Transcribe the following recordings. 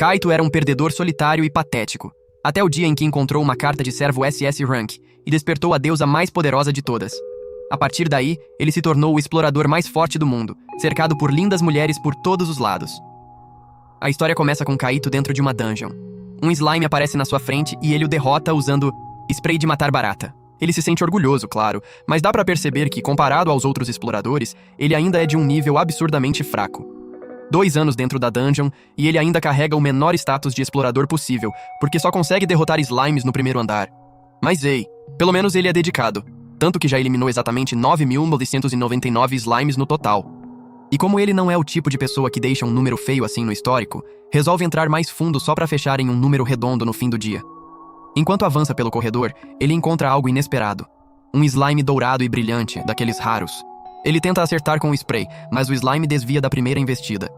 Kaito era um perdedor solitário e patético, até o dia em que encontrou uma carta de servo SS Rank e despertou a deusa mais poderosa de todas. A partir daí, ele se tornou o explorador mais forte do mundo, cercado por lindas mulheres por todos os lados. A história começa com Kaito dentro de uma dungeon. Um slime aparece na sua frente e ele o derrota usando spray de matar barata. Ele se sente orgulhoso, claro, mas dá pra perceber que, comparado aos outros exploradores, ele ainda é de um nível absurdamente fraco. 2 anos dentro da dungeon, e ele ainda carrega o menor status de explorador possível, porque só consegue derrotar slimes no primeiro andar. Mas ei, pelo menos ele é dedicado, tanto que já eliminou exatamente 9.999 slimes no total. E como ele não é o tipo de pessoa que deixa um número feio assim no histórico, resolve entrar mais fundo só pra fechar em um número redondo no fim do dia. Enquanto avança pelo corredor, ele encontra algo inesperado. Um slime dourado e brilhante, daqueles raros. Ele tenta acertar com o spray, mas o slime desvia da primeira investida.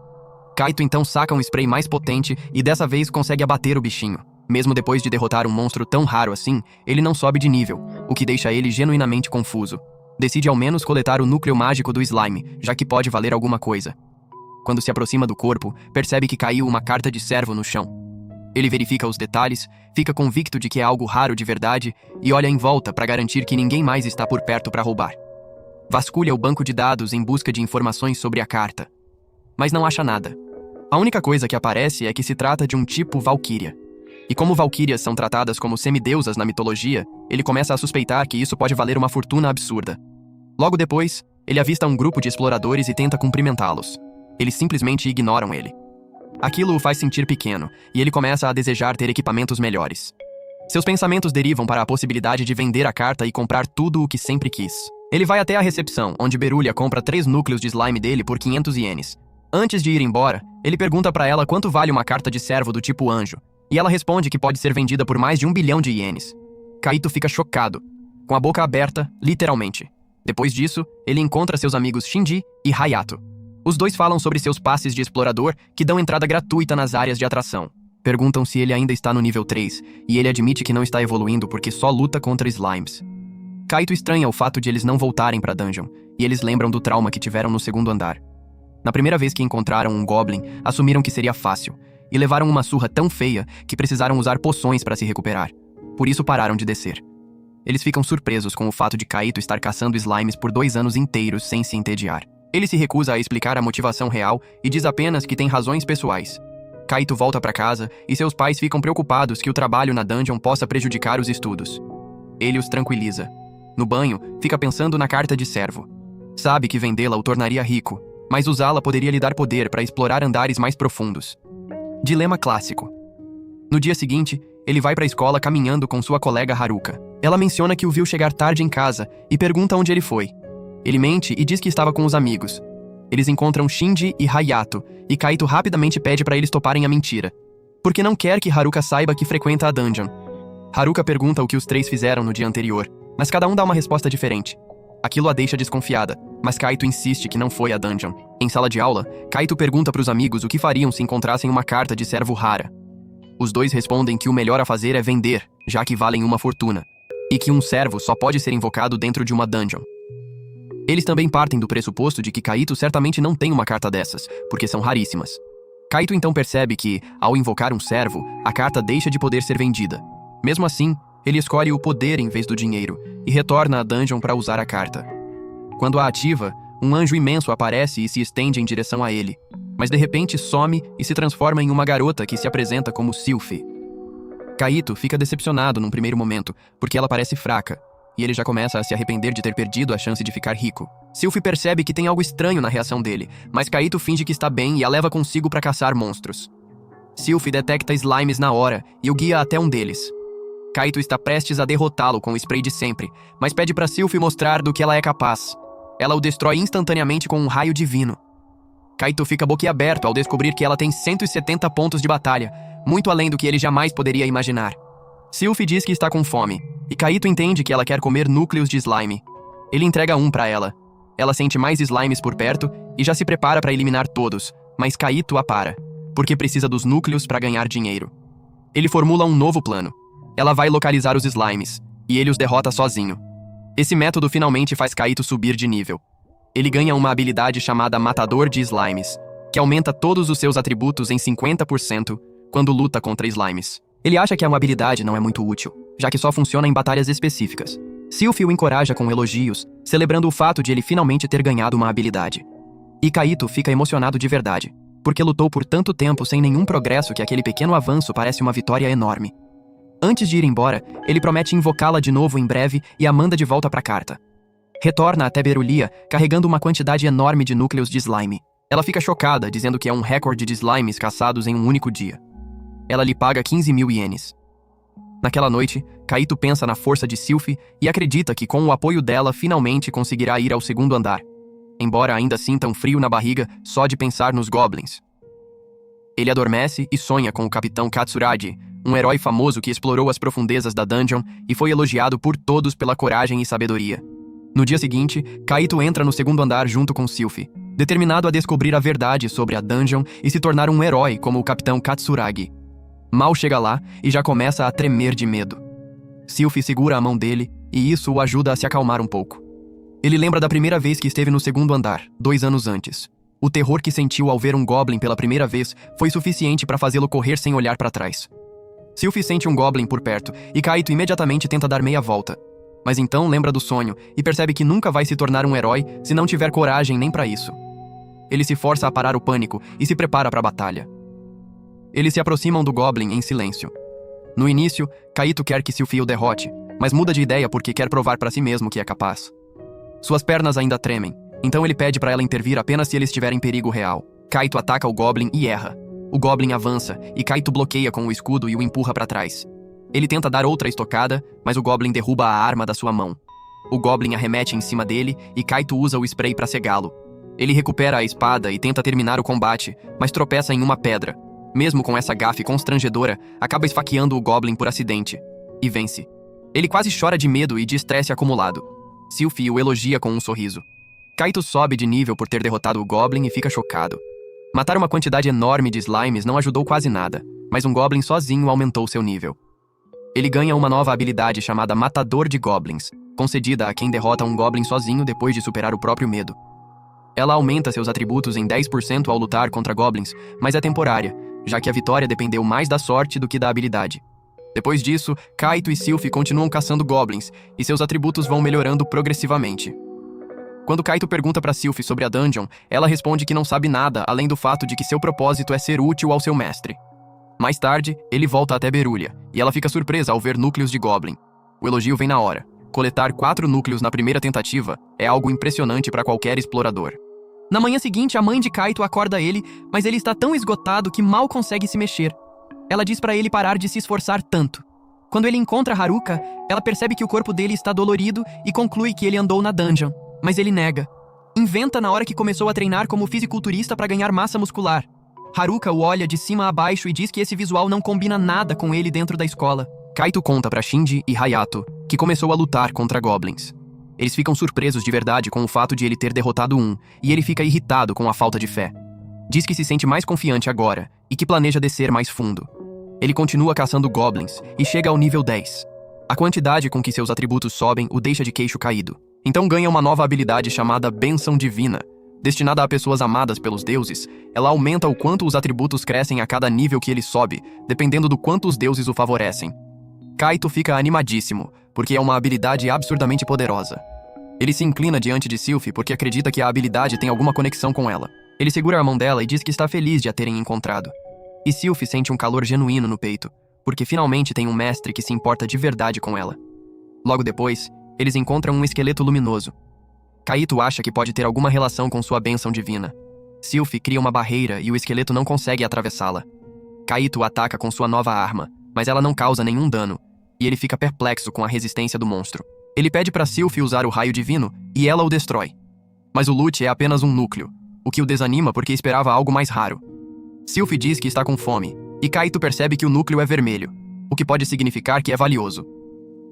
Kaito então saca um spray mais potente e dessa vez consegue abater o bichinho. Mesmo depois de derrotar um monstro tão raro assim, ele não sobe de nível, o que deixa ele genuinamente confuso. Decide ao menos coletar o núcleo mágico do slime, já que pode valer alguma coisa. Quando se aproxima do corpo, percebe que caiu uma carta de servo no chão. Ele verifica os detalhes, fica convicto de que é algo raro de verdade e olha em volta para garantir que ninguém mais está por perto para roubar. Vasculha o banco de dados em busca de informações sobre a carta, mas não acha nada. A única coisa que aparece é que se trata de um tipo Valkyria. E como Valkyrias são tratadas como semideusas na mitologia, ele começa a suspeitar que isso pode valer uma fortuna absurda. Logo depois, ele avista um grupo de exploradores e tenta cumprimentá-los. Eles simplesmente ignoram ele. Aquilo o faz sentir pequeno, e ele começa a desejar ter equipamentos melhores. Seus pensamentos derivam para a possibilidade de vender a carta e comprar tudo o que sempre quis. Ele vai até a recepção, onde Berulha compra 3 núcleos de slime dele por 500 ienes. Antes de ir embora, ele pergunta para ela quanto vale uma carta de servo do tipo anjo, e ela responde que pode ser vendida por mais de 1 bilhão de ienes. Kaito fica chocado, com a boca aberta, literalmente. Depois disso, ele encontra seus amigos Shinji e Hayato. Os dois falam sobre seus passes de explorador que dão entrada gratuita nas áreas de atração. Perguntam se ele ainda está no nível 3, e ele admite que não está evoluindo porque só luta contra slimes. Kaito estranha o fato de eles não voltarem pra dungeon, e eles lembram do trauma que tiveram no segundo andar. Na primeira vez que encontraram um goblin, assumiram que seria fácil, e levaram uma surra tão feia que precisaram usar poções para se recuperar. Por isso pararam de descer. Eles ficam surpresos com o fato de Kaito estar caçando slimes por 2 anos inteiros sem se entediar. Ele se recusa a explicar a motivação real e diz apenas que tem razões pessoais. Kaito volta para casa e seus pais ficam preocupados que o trabalho na dungeon possa prejudicar os estudos. Ele os tranquiliza. No banho, fica pensando na carta de servo. Sabe que vendê-la o tornaria rico, mas usá-la poderia lhe dar poder para explorar andares mais profundos. Dilema clássico. No dia seguinte, ele vai para a escola caminhando com sua colega Haruka. Ela menciona que o viu chegar tarde em casa e pergunta onde ele foi. Ele mente e diz que estava com os amigos. Eles encontram Shinji e Hayato, e Kaito rapidamente pede para eles toparem a mentira, porque não quer que Haruka saiba que frequenta a dungeon. Haruka pergunta o que os 3 fizeram no dia anterior, mas cada um dá uma resposta diferente. Aquilo a deixa desconfiada, mas Kaito insiste que não foi à dungeon. Em sala de aula, Kaito pergunta para os amigos o que fariam se encontrassem uma carta de servo rara. Os 2 respondem que o melhor a fazer é vender, já que valem uma fortuna, e que um servo só pode ser invocado dentro de uma dungeon. Eles também partem do pressuposto de que Kaito certamente não tem uma carta dessas, porque são raríssimas. Kaito então percebe que, ao invocar um servo, a carta deixa de poder ser vendida. Mesmo assim, ele escolhe o poder em vez do dinheiro, e retorna à dungeon para usar a carta. Quando a ativa, um anjo imenso aparece e se estende em direção a ele, mas de repente some e se transforma em uma garota que se apresenta como Sylphie. Kaito fica decepcionado num primeiro momento, porque ela parece fraca, e ele já começa a se arrepender de ter perdido a chance de ficar rico. Sylphie percebe que tem algo estranho na reação dele, mas Kaito finge que está bem e a leva consigo para caçar monstros. Sylphie detecta slimes na hora e o guia até um deles. Kaito está prestes a derrotá-lo com o spray de sempre, mas pede para Sylphie mostrar do que ela é capaz. Ela o destrói instantaneamente com um raio divino. Kaito fica boquiaberto ao descobrir que ela tem 170 pontos de batalha, muito além do que ele jamais poderia imaginar. Sylphie diz que está com fome, e Kaito entende que ela quer comer núcleos de slime. Ele entrega um para ela. Ela sente mais slimes por perto e já se prepara para eliminar todos, mas Kaito a para, porque precisa dos núcleos para ganhar dinheiro. Ele formula um novo plano. Ela vai localizar os slimes, e ele os derrota sozinho. Esse método finalmente faz Kaito subir de nível. Ele ganha uma habilidade chamada Matador de Slimes, que aumenta todos os seus atributos em 50%, quando luta contra slimes. Ele acha que a habilidade não é muito útil, já que só funciona em batalhas específicas. Sylphie o encoraja com elogios, celebrando o fato de ele finalmente ter ganhado uma habilidade. E Kaito fica emocionado de verdade, porque lutou por tanto tempo sem nenhum progresso que aquele pequeno avanço parece uma vitória enorme. Antes de ir embora, ele promete invocá-la de novo em breve e a manda de volta para a carta. Retorna até Berulia, carregando uma quantidade enorme de núcleos de slime. Ela fica chocada, dizendo que é um recorde de slimes caçados em um único dia. Ela lhe paga 15.000 ienes. Naquela noite, Kaito pensa na força de Sylphie e acredita que com o apoio dela finalmente conseguirá ir ao segundo andar, embora ainda sinta um frio na barriga só de pensar nos goblins. Ele adormece e sonha com o Capitão Katsuragi, um herói famoso que explorou as profundezas da dungeon e foi elogiado por todos pela coragem e sabedoria. No dia seguinte, Kaito entra no segundo andar junto com Sylphie, determinado a descobrir a verdade sobre a dungeon e se tornar um herói como o Capitão Katsuragi. Mal chega lá e já começa a tremer de medo. Sylphie segura a mão dele e isso o ajuda a se acalmar um pouco. Ele lembra da primeira vez que esteve no segundo andar, 2 anos antes. O terror que sentiu ao ver um goblin pela primeira vez foi suficiente para fazê-lo correr sem olhar para trás. Sylphie sente um goblin por perto e Kaito imediatamente tenta dar meia volta. Mas então lembra do sonho e percebe que nunca vai se tornar um herói se não tiver coragem nem para isso. Ele se força a parar o pânico e se prepara para a batalha. Eles se aproximam do goblin em silêncio. No início, Kaito quer que Sylphie o derrote, mas muda de ideia porque quer provar para si mesmo que é capaz. Suas pernas ainda tremem, então ele pede para ela intervir apenas se ele estiver em perigo real. Kaito ataca o goblin e erra. O goblin avança e Kaito bloqueia com o escudo e o empurra para trás. Ele tenta dar outra estocada, mas o goblin derruba a arma da sua mão. O goblin arremete em cima dele e Kaito usa o spray para cegá-lo. Ele recupera a espada e tenta terminar o combate, mas tropeça em uma pedra. Mesmo com essa gafe constrangedora, acaba esfaqueando o goblin por acidente. E vence. Ele quase chora de medo e de estresse acumulado. Sylphie o elogia com um sorriso. Kaito sobe de nível por ter derrotado o goblin e fica chocado. Matar uma quantidade enorme de slimes não ajudou quase nada, mas um goblin sozinho aumentou seu nível. Ele ganha uma nova habilidade chamada Matador de Goblins, concedida a quem derrota um goblin sozinho depois de superar o próprio medo. Ela aumenta seus atributos em 10% ao lutar contra goblins, mas é temporária, já que a vitória dependeu mais da sorte do que da habilidade. Depois disso, Kaito e Sylphie continuam caçando goblins, e seus atributos vão melhorando progressivamente. Quando Kaito pergunta para Sylphie sobre a dungeon, ela responde que não sabe nada além do fato de que seu propósito é ser útil ao seu mestre. Mais tarde, ele volta até Berulia, e ela fica surpresa ao ver núcleos de goblin. O elogio vem na hora. Coletar 4 núcleos na primeira tentativa é algo impressionante para qualquer explorador. Na manhã seguinte, a mãe de Kaito acorda ele, mas ele está tão esgotado que mal consegue se mexer. Ela diz para ele parar de se esforçar tanto. Quando ele encontra Haruka, ela percebe que o corpo dele está dolorido e conclui que ele andou na dungeon, mas ele nega. Inventa na hora que começou a treinar como fisiculturista para ganhar massa muscular. Haruka o olha de cima a baixo e diz que esse visual não combina nada com ele dentro da escola. Kaito conta para Shinji e Hayato que começou a lutar contra goblins. Eles ficam surpresos de verdade com o fato de ele ter derrotado um, e ele fica irritado com a falta de fé. Diz que se sente mais confiante agora e que planeja descer mais fundo. Ele continua caçando goblins e chega ao nível 10. A quantidade com que seus atributos sobem o deixa de queixo caído. Então ganha uma nova habilidade chamada Bênção Divina. Destinada a pessoas amadas pelos deuses, ela aumenta o quanto os atributos crescem a cada nível que ele sobe, dependendo do quanto os deuses o favorecem. Kaito fica animadíssimo, porque é uma habilidade absurdamente poderosa. Ele se inclina diante de Sylphie porque acredita que a habilidade tem alguma conexão com ela. Ele segura a mão dela e diz que está feliz de a terem encontrado. E Sylphie sente um calor genuíno no peito, porque finalmente tem um mestre que se importa de verdade com ela. Logo depois, eles encontram um esqueleto luminoso. Kaito acha que pode ter alguma relação com sua bênção divina. Sylphie cria uma barreira e o esqueleto não consegue atravessá-la. Kaito o ataca com sua nova arma, mas ela não causa nenhum dano, e ele fica perplexo com a resistência do monstro. Ele pede para Sylphie usar o raio divino, e ela o destrói. Mas o loot é apenas um núcleo, o que o desanima porque esperava algo mais raro. Sylphie diz que está com fome, e Kaito percebe que o núcleo é vermelho, o que pode significar que é valioso.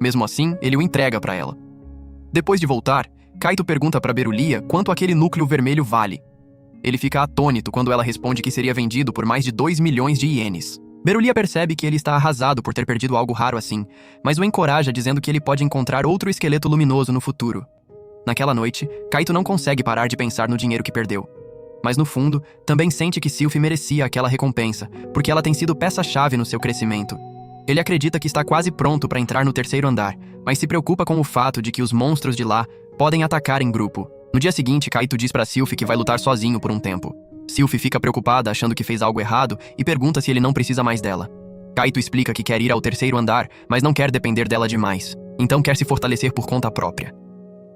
Mesmo assim, ele o entrega para ela. Depois de voltar, Kaito pergunta para Berulia quanto aquele núcleo vermelho vale. Ele fica atônito quando ela responde que seria vendido por mais de 2 milhões de ienes. Berulia percebe que ele está arrasado por ter perdido algo raro assim, mas o encoraja dizendo que ele pode encontrar outro esqueleto luminoso no futuro. Naquela noite, Kaito não consegue parar de pensar no dinheiro que perdeu. Mas no fundo, também sente que Sylphie merecia aquela recompensa, porque ela tem sido peça-chave no seu crescimento. Ele acredita que está quase pronto para entrar no terceiro andar, mas se preocupa com o fato de que os monstros de lá podem atacar em grupo. No dia seguinte, Kaito diz para Sylphie que vai lutar sozinho por um tempo. Sylphie fica preocupada, achando que fez algo errado, e pergunta se ele não precisa mais dela. Kaito explica que quer ir ao terceiro andar, mas não quer depender dela demais. Então quer se fortalecer por conta própria.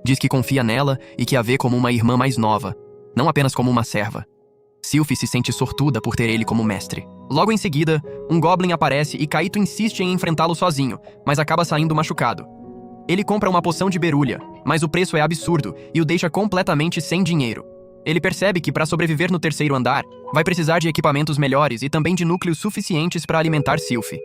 Diz que confia nela e que a vê como uma irmã mais nova, não apenas como uma serva. Sylphie se sente sortuda por ter ele como mestre. Logo em seguida, um Goblin aparece e Kaito insiste em enfrentá-lo sozinho, mas acaba saindo machucado. Ele compra uma poção de berulha, mas o preço é absurdo e o deixa completamente sem dinheiro. Ele percebe que, para sobreviver no terceiro andar, vai precisar de equipamentos melhores e também de núcleos suficientes para alimentar Sylphie.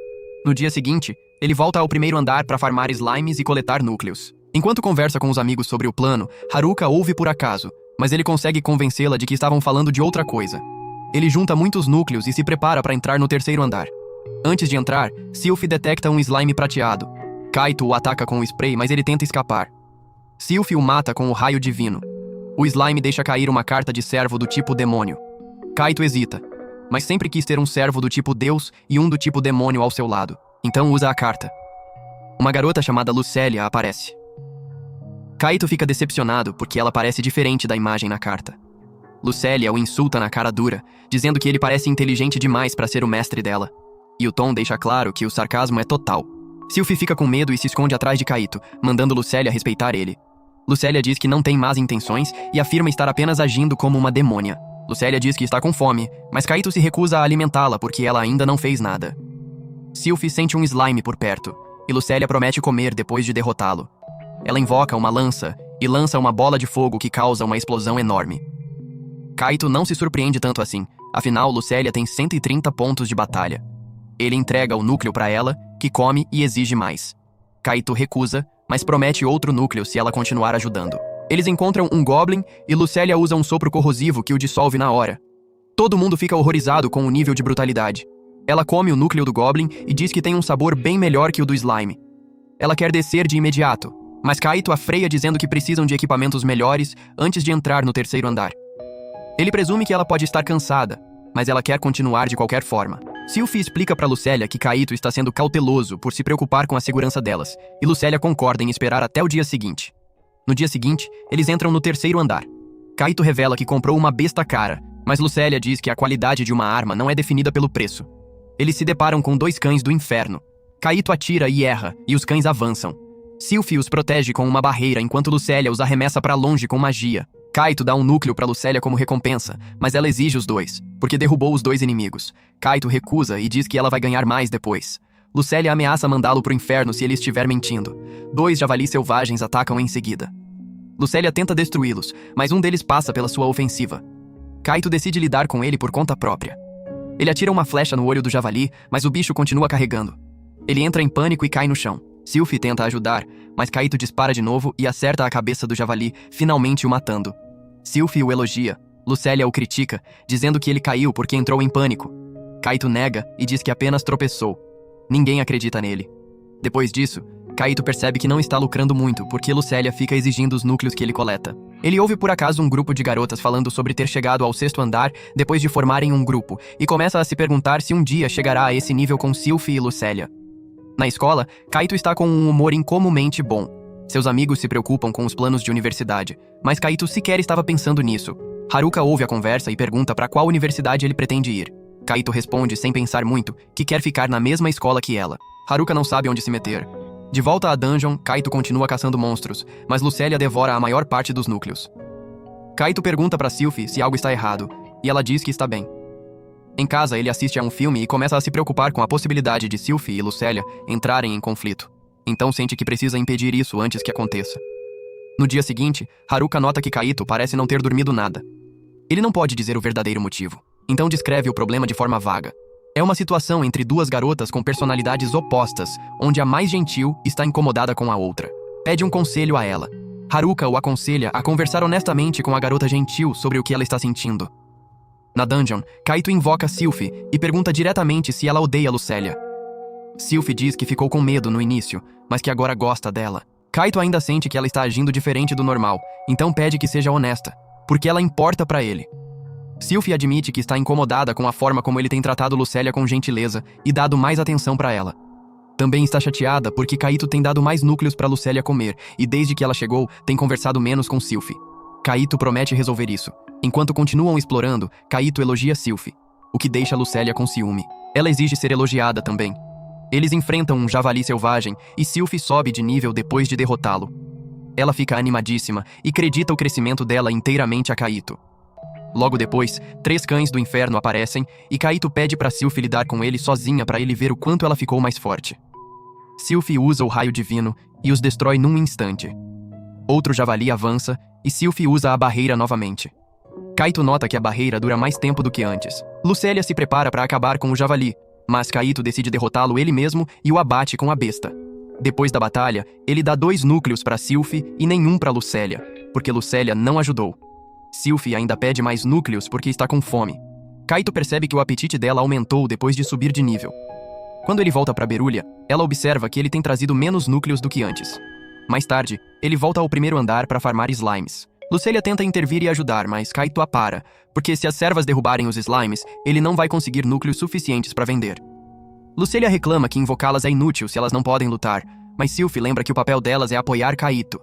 No dia seguinte, ele volta ao primeiro andar para farmar slimes e coletar núcleos. Enquanto conversa com os amigos sobre o plano, Haruka ouve por acaso, mas ele consegue convencê-la de que estavam falando de outra coisa. Ele junta muitos núcleos e se prepara para entrar no terceiro andar. Antes de entrar, Sylphie detecta um slime prateado. Kaito o ataca com o spray, mas ele tenta escapar. Sylphie o mata com o raio divino. O slime deixa cair uma carta de servo do tipo demônio. Kaito hesita, mas sempre quis ter um servo do tipo Deus e um do tipo demônio ao seu lado. Então usa a carta. Uma garota chamada Lucélia aparece. Kaito fica decepcionado porque ela parece diferente da imagem na carta. Lucélia o insulta na cara dura, dizendo que ele parece inteligente demais para ser o mestre dela. E o tom deixa claro que o sarcasmo é total. Sylphie fica com medo e se esconde atrás de Kaito, mandando Lucélia respeitar ele. Lucélia diz que não tem más intenções e afirma estar apenas agindo como uma demônia. Lucélia diz que está com fome, mas Kaito se recusa a alimentá-la porque ela ainda não fez nada. Sylphie sente um slime por perto, e Lucélia promete comer depois de derrotá-lo. Ela invoca uma lança e lança uma bola de fogo que causa uma explosão enorme. Kaito não se surpreende tanto assim, afinal Lucélia tem 130 pontos de batalha. Ele entrega o núcleo para ela, que come e exige mais. Kaito recusa, mas promete outro núcleo se ela continuar ajudando. Eles encontram um Goblin e Lucélia usa um sopro corrosivo que o dissolve na hora. Todo mundo fica horrorizado com o nível de brutalidade. Ela come o núcleo do Goblin e diz que tem um sabor bem melhor que o do slime. Ela quer descer de imediato, mas Kaito a freia dizendo que precisam de equipamentos melhores antes de entrar no terceiro andar. Ele presume que ela pode estar cansada, mas ela quer continuar de qualquer forma. Sylphie explica para Lucélia que Kaito está sendo cauteloso por se preocupar com a segurança delas, e Lucélia concorda em esperar até o dia seguinte. No dia seguinte, eles entram no terceiro andar. Kaito revela que comprou uma besta cara, mas Lucélia diz que a qualidade de uma arma não é definida pelo preço. Eles se deparam com 2 cães do inferno. Kaito atira e erra, e os cães avançam. Sylphie os protege com uma barreira enquanto Lucélia os arremessa para longe com magia. Kaito dá um núcleo para Lucélia como recompensa, mas ela exige os 2, porque derrubou os 2 inimigos. Kaito recusa e diz que ela vai ganhar mais depois. Lucélia ameaça mandá-lo pro inferno se ele estiver mentindo. 2 javalis selvagens atacam em seguida. Lucélia tenta destruí-los, mas um deles passa pela sua ofensiva. Kaito decide lidar com ele por conta própria. Ele atira uma flecha no olho do javali, mas o bicho continua carregando. Ele entra em pânico e cai no chão. Sylphie tenta ajudar, mas Kaito dispara de novo e acerta a cabeça do javali, finalmente o matando. Sylphie o elogia. Lucélia o critica, dizendo que ele caiu porque entrou em pânico. Kaito nega e diz que apenas tropeçou. Ninguém acredita nele. Depois disso, Kaito percebe que não está lucrando muito porque Lucélia fica exigindo os núcleos que ele coleta. Ele ouve por acaso um grupo de garotas falando sobre ter chegado ao 6º andar depois de formarem um grupo e começa a se perguntar se um dia chegará a esse nível com Sylphie e Lucélia. Na escola, Kaito está com um humor incomumente bom. Seus amigos se preocupam com os planos de universidade, mas Kaito sequer estava pensando nisso. Haruka ouve a conversa e pergunta para qual universidade ele pretende ir. Kaito responde sem pensar muito que quer ficar na mesma escola que ela. Haruka não sabe onde se meter. De volta à dungeon, Kaito continua caçando monstros, mas Lucélia devora a maior parte dos núcleos. Kaito pergunta para Sylphie se algo está errado, e ela diz que está bem. Em casa, ele assiste a um filme e começa a se preocupar com a possibilidade de Sylphie e Lucélia entrarem em conflito. Então sente que precisa impedir isso antes que aconteça. No dia seguinte, Haruka nota que Kaito parece não ter dormido nada. Ele não pode dizer o verdadeiro motivo, então descreve o problema de forma vaga. É uma situação entre 2 garotas com personalidades opostas, onde a mais gentil está incomodada com a outra. Pede um conselho a ela. Haruka o aconselha a conversar honestamente com a garota gentil sobre o que ela está sentindo. Na dungeon, Kaito invoca Sylphie e pergunta diretamente se ela odeia Lucélia. Sylphie diz que ficou com medo no início, mas que agora gosta dela. Kaito ainda sente que ela está agindo diferente do normal, então pede que seja honesta, porque ela importa para ele. Sylvie admite que está incomodada com a forma como ele tem tratado Lucélia com gentileza e dado mais atenção para ela. Também está chateada porque Kaito tem dado mais núcleos para Lucélia comer e desde que ela chegou, tem conversado menos com Sylvie. Kaito promete resolver isso. Enquanto continuam explorando, Kaito elogia Sylvie, o que deixa Lucélia com ciúme. Ela exige ser elogiada também. Eles enfrentam um javali selvagem e Sylvie sobe de nível depois de derrotá-lo. Ela fica animadíssima e acredita o crescimento dela inteiramente a Kaito. Logo depois, 3 cães do inferno aparecem e Kaito pede para Sylvie lidar com ele sozinha para ele ver o quanto ela ficou mais forte. Sylvie usa o raio divino e os destrói num instante. Outro javali avança e Sylvie usa a barreira novamente. Kaito nota que a barreira dura mais tempo do que antes. Lucélia se prepara para acabar com o javali, mas Kaito decide derrotá-lo ele mesmo e o abate com a besta. Depois da batalha, ele dá 2 núcleos para Sylvie e nenhum para Lucélia, porque Lucélia não ajudou. Sylvie ainda pede mais núcleos porque está com fome. Kaito percebe que o apetite dela aumentou depois de subir de nível. Quando ele volta para Berúlia, ela observa que ele tem trazido menos núcleos do que antes. Mais tarde, ele volta ao primeiro andar para farmar slimes. Lucélia tenta intervir e ajudar, mas Kaito a para, porque se as servas derrubarem os slimes, ele não vai conseguir núcleos suficientes para vender. Lucélia reclama que invocá-las é inútil se elas não podem lutar, mas Sylvie lembra que o papel delas é apoiar Kaito.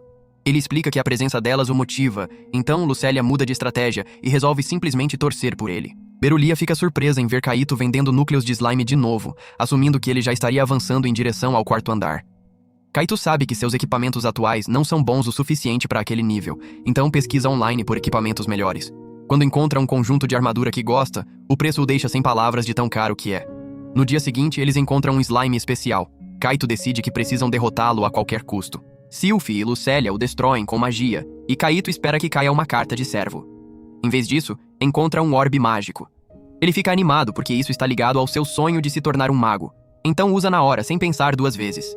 Ele explica que a presença delas o motiva, então Lucélia muda de estratégia e resolve simplesmente torcer por ele. Berulia fica surpresa em ver Kaito vendendo núcleos de slime de novo, assumindo que ele já estaria avançando em direção ao 4º andar. Kaito sabe que seus equipamentos atuais não são bons o suficiente para aquele nível, então pesquisa online por equipamentos melhores. Quando encontra um conjunto de armadura que gosta, o preço o deixa sem palavras de tão caro que é. No dia seguinte, eles encontram um slime especial. Kaito decide que precisam derrotá-lo a qualquer custo. Sylvie e Lucélia o destroem com magia, e Kaito espera que caia uma carta de servo. Em vez disso, encontra um orbe mágico. Ele fica animado porque isso está ligado ao seu sonho de se tornar um mago, então usa na hora, sem pensar 2 vezes.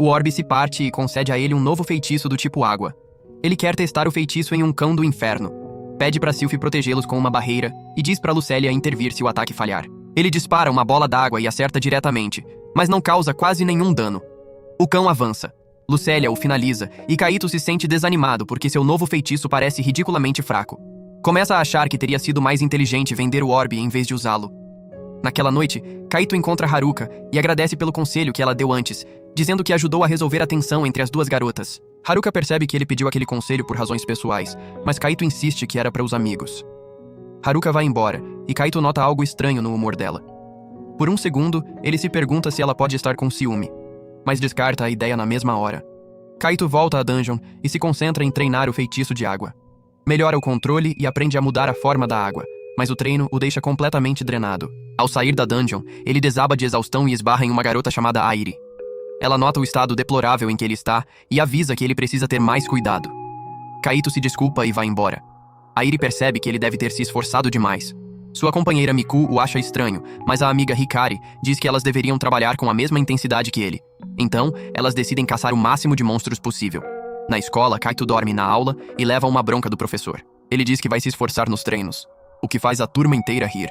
O orbe se parte e concede a ele um novo feitiço do tipo água. Ele quer testar o feitiço em um cão do inferno. Pede para Sylvie protegê-los com uma barreira e diz para Lucélia intervir se o ataque falhar. Ele dispara uma bola d'água e acerta diretamente, mas não causa quase nenhum dano. O cão avança. Lucélia o finaliza e Kaito se sente desanimado porque seu novo feitiço parece ridiculamente fraco. Começa a achar que teria sido mais inteligente vender o orbe em vez de usá-lo. Naquela noite, Kaito encontra Haruka e agradece pelo conselho que ela deu antes, dizendo que ajudou a resolver a tensão entre as 2 garotas. Haruka percebe que ele pediu aquele conselho por razões pessoais, mas Kaito insiste que era para os amigos. Haruka vai embora e Kaito nota algo estranho no humor dela. Por um segundo, ele se pergunta se ela pode estar com ciúme, mas descarta a ideia na mesma hora. Kaito volta à dungeon e se concentra em treinar o feitiço de água. Melhora o controle e aprende a mudar a forma da água, mas o treino o deixa completamente drenado. Ao sair da dungeon, ele desaba de exaustão e esbarra em uma garota chamada Airi. Ela nota o estado deplorável em que ele está e avisa que ele precisa ter mais cuidado. Kaito se desculpa e vai embora. Airi percebe que ele deve ter se esforçado demais. Sua companheira Miku o acha estranho, mas a amiga Hikari diz que elas deveriam trabalhar com a mesma intensidade que ele. Então, elas decidem caçar o máximo de monstros possível. Na escola, Kaito dorme na aula e leva uma bronca do professor. Ele diz que vai se esforçar nos treinos, o que faz a turma inteira rir.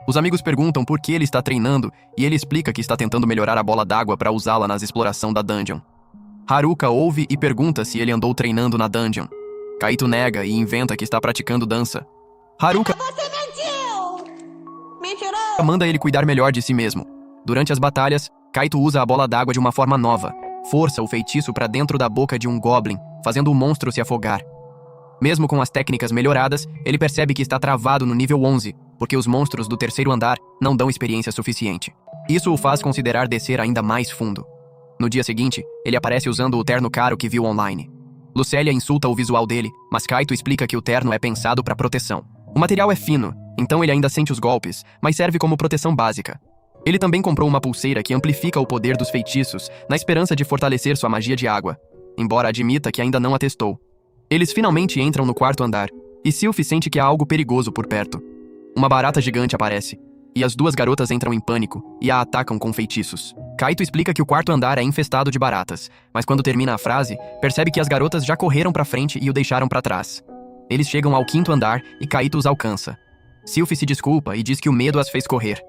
Os amigos perguntam por que ele está treinando e ele explica que está tentando melhorar a bola d'água para usá-la nas exploração da dungeon. Haruka ouve e pergunta se ele andou treinando na dungeon. Kaito nega e inventa que está praticando dança. Haruka Você mentiu! Mentiroso! manda ele cuidar melhor de si mesmo. Durante as batalhas, Kaito usa a bola d'água de uma forma nova. Força o feitiço para dentro da boca de um goblin, fazendo o monstro se afogar. Mesmo com as técnicas melhoradas, ele percebe que está travado no nível 11, porque os monstros do 3º andar não dão experiência suficiente. Isso o faz considerar descer ainda mais fundo. No dia seguinte, ele aparece usando o terno caro que viu online. Lucélia insulta o visual dele, mas Kaito explica que o terno é pensado para proteção. O material é fino, então ele ainda sente os golpes, mas serve como proteção básica. Ele também comprou uma pulseira que amplifica o poder dos feitiços, na esperança de fortalecer sua magia de água, embora admita que ainda não a testou. Eles finalmente entram no 4º andar, e Sylvie sente que há algo perigoso por perto. Uma barata gigante aparece, e as 2 garotas entram em pânico e a atacam com feitiços. Kaito explica que o 4º andar é infestado de baratas, mas quando termina a frase, percebe que as garotas já correram para frente e o deixaram para trás. Eles chegam ao 5º andar e Kaito os alcança. Sylvie se desculpa e diz que o medo as fez correr.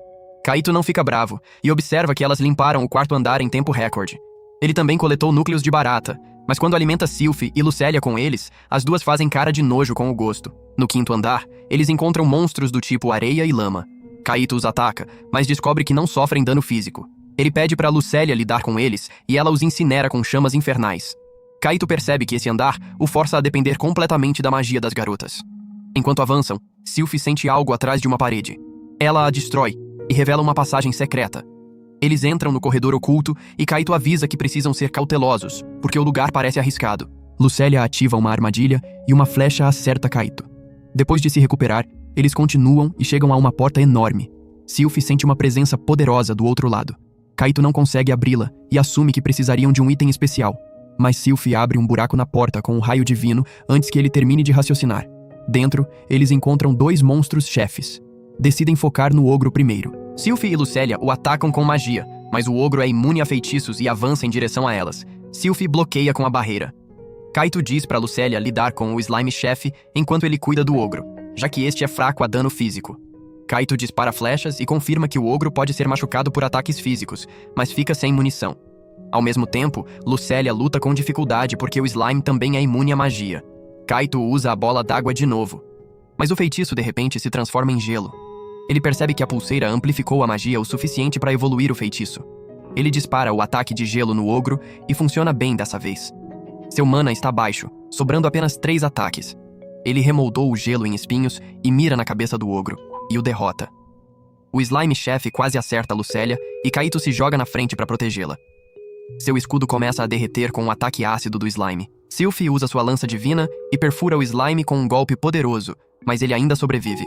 Kaito não fica bravo e observa que elas limparam o 4º andar em tempo recorde. Ele também coletou núcleos de barata, Mas quando alimenta Sylphie e Lucélia com eles, as duas fazem cara de nojo com o gosto. No quinto andar, eles encontram monstros do tipo areia e lama. Kaito os ataca, mas descobre que não sofrem dano físico. Ele pede para Lucélia lidar com eles e ela os incinera com chamas infernais. Kaito percebe que esse andar o força a depender completamente da magia das garotas. Enquanto avançam, Sylphie sente algo atrás de uma parede. Ela a destrói e revela uma passagem secreta. Eles entram no corredor oculto e Kaito avisa que precisam ser cautelosos, porque o lugar parece arriscado. Lucélia ativa uma armadilha e uma flecha acerta Kaito. Depois de se recuperar, eles continuam e chegam a uma porta enorme. Sylphie sente uma presença poderosa do outro lado. Kaito não consegue abri-la e assume que precisariam de um item especial. Mas Sylphie abre um buraco na porta com um raio divino antes que ele termine de raciocinar. Dentro, eles encontram dois monstros-chefes. Decidem focar no ogro primeiro. Sylphie e Lucélia o atacam com magia, mas o ogro é imune a feitiços e avança em direção a elas. Sylphie bloqueia com a barreira. Kaito diz para Lucélia lidar com o slime-chefe enquanto ele cuida do ogro, já que este é fraco a dano físico. Kaito dispara flechas e confirma que o ogro pode ser machucado por ataques físicos, mas fica sem munição. Ao mesmo tempo, Lucélia luta com dificuldade porque o slime também é imune à magia. Kaito usa a bola d'água de novo, mas o feitiço de repente se transforma em gelo. Ele percebe que a pulseira amplificou a magia o suficiente para evoluir o feitiço. Ele dispara o ataque de gelo no ogro e funciona bem dessa vez. Seu mana está baixo, sobrando apenas 3 ataques. Ele remoldou o gelo em espinhos e mira na cabeça do ogro, e o derrota. O slime-chefe quase acerta Lucélia e Kaito se joga na frente para protegê-la. Seu escudo começa a derreter com um ataque ácido do slime. Sylphie usa sua lança divina e perfura o slime com um golpe poderoso, mas ele ainda sobrevive.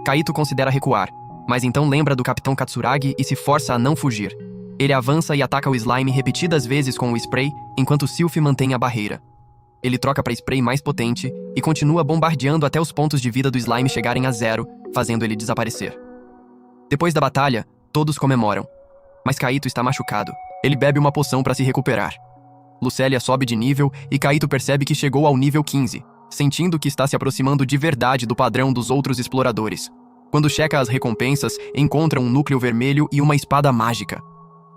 Kaito considera recuar, mas então lembra do Capitão Katsuragi e se força a não fugir. Ele avança e ataca o slime repetidas vezes com o spray, enquanto Sylphie mantém a barreira. Ele troca para spray mais potente e continua bombardeando até os pontos de vida do slime chegarem a 0, fazendo ele desaparecer. Depois da batalha, todos comemoram. Mas Kaito está machucado. Ele bebe uma poção para se recuperar. Lucélia sobe de nível e Kaito percebe que chegou ao nível 15, sentindo que está se aproximando de verdade do padrão dos outros exploradores. Quando checa as recompensas, encontra um núcleo vermelho e uma espada mágica.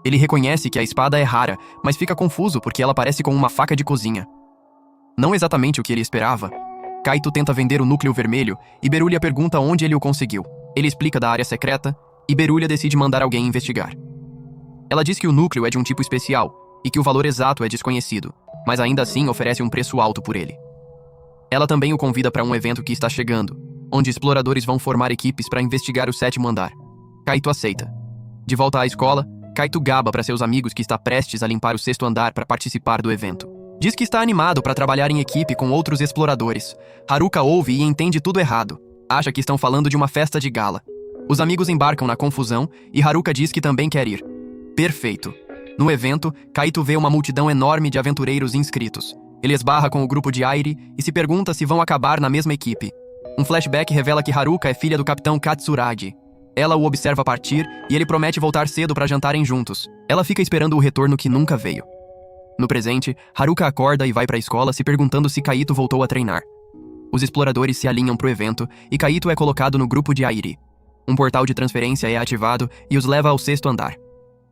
Ele reconhece que a espada é rara, mas fica confuso porque ela parece com uma faca de cozinha. Não exatamente o que ele esperava. Kaito tenta vender o núcleo vermelho e Berulha pergunta onde ele o conseguiu. Ele explica da área secreta e Berulha decide mandar alguém investigar. Ela diz que o núcleo é de um tipo especial e que o valor exato é desconhecido, mas ainda assim oferece um preço alto por ele. Ela também o convida para um evento que está chegando, onde exploradores vão formar equipes para investigar o 7º andar. Kaito aceita. De volta à escola, Kaito gaba para seus amigos que está prestes a limpar o 6º andar para participar do evento. Diz que está animado para trabalhar em equipe com outros exploradores. Haruka ouve e entende tudo errado. Acha que estão falando de uma festa de gala. Os amigos embarcam na confusão e Haruka diz que também quer ir. Perfeito. No evento, Kaito vê uma multidão enorme de aventureiros inscritos. Ele esbarra com o grupo de Airi e se pergunta se vão acabar na mesma equipe. Um flashback revela que Haruka é filha do Capitão Katsuragi. Ela o observa partir e ele promete voltar cedo para jantarem juntos. Ela fica esperando o retorno que nunca veio. No presente, Haruka acorda e vai para a escola se perguntando se Kaito voltou a treinar. Os exploradores se alinham para o evento e Kaito é colocado no grupo de Airi. Um portal de transferência é ativado e os leva ao 6º andar.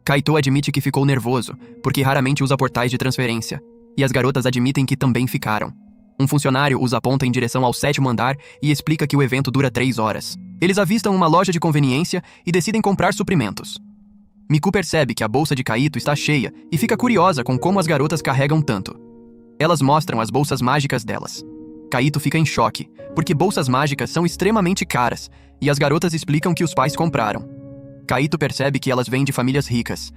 Kaito admite que ficou nervoso, porque raramente usa portais de transferência, e as garotas admitem que também ficaram. Um funcionário os aponta em direção ao 7º andar e explica que o evento dura 3 horas. Eles avistam uma loja de conveniência e decidem comprar suprimentos. Miku percebe que a bolsa de Kaito está cheia e fica curiosa com como as garotas carregam tanto. Elas mostram as bolsas mágicas delas. Kaito fica em choque, porque bolsas mágicas são extremamente caras, e as garotas explicam que os pais compraram. Kaito percebe que elas vêm de famílias ricas.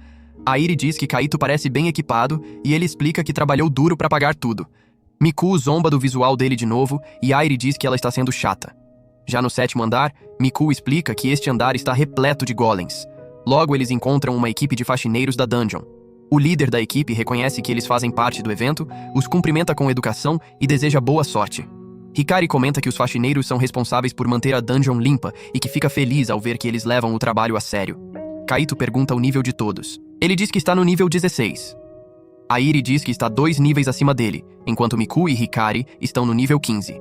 Airi diz que Kaito parece bem equipado e ele explica que trabalhou duro para pagar tudo. Miku zomba do visual dele de novo e Airi diz que ela está sendo chata. Já no 7º andar, Miku explica que este andar está repleto de golems. Logo, eles encontram uma equipe de faxineiros da dungeon. O líder da equipe reconhece que eles fazem parte do evento, os cumprimenta com educação e deseja boa sorte. Hikari comenta que os faxineiros são responsáveis por manter a dungeon limpa e que fica feliz ao ver que eles levam o trabalho a sério. Kaito pergunta o nível de todos. Ele diz que está no nível 16. Airi diz que está 2 níveis acima dele, enquanto Miku e Hikari estão no nível 15.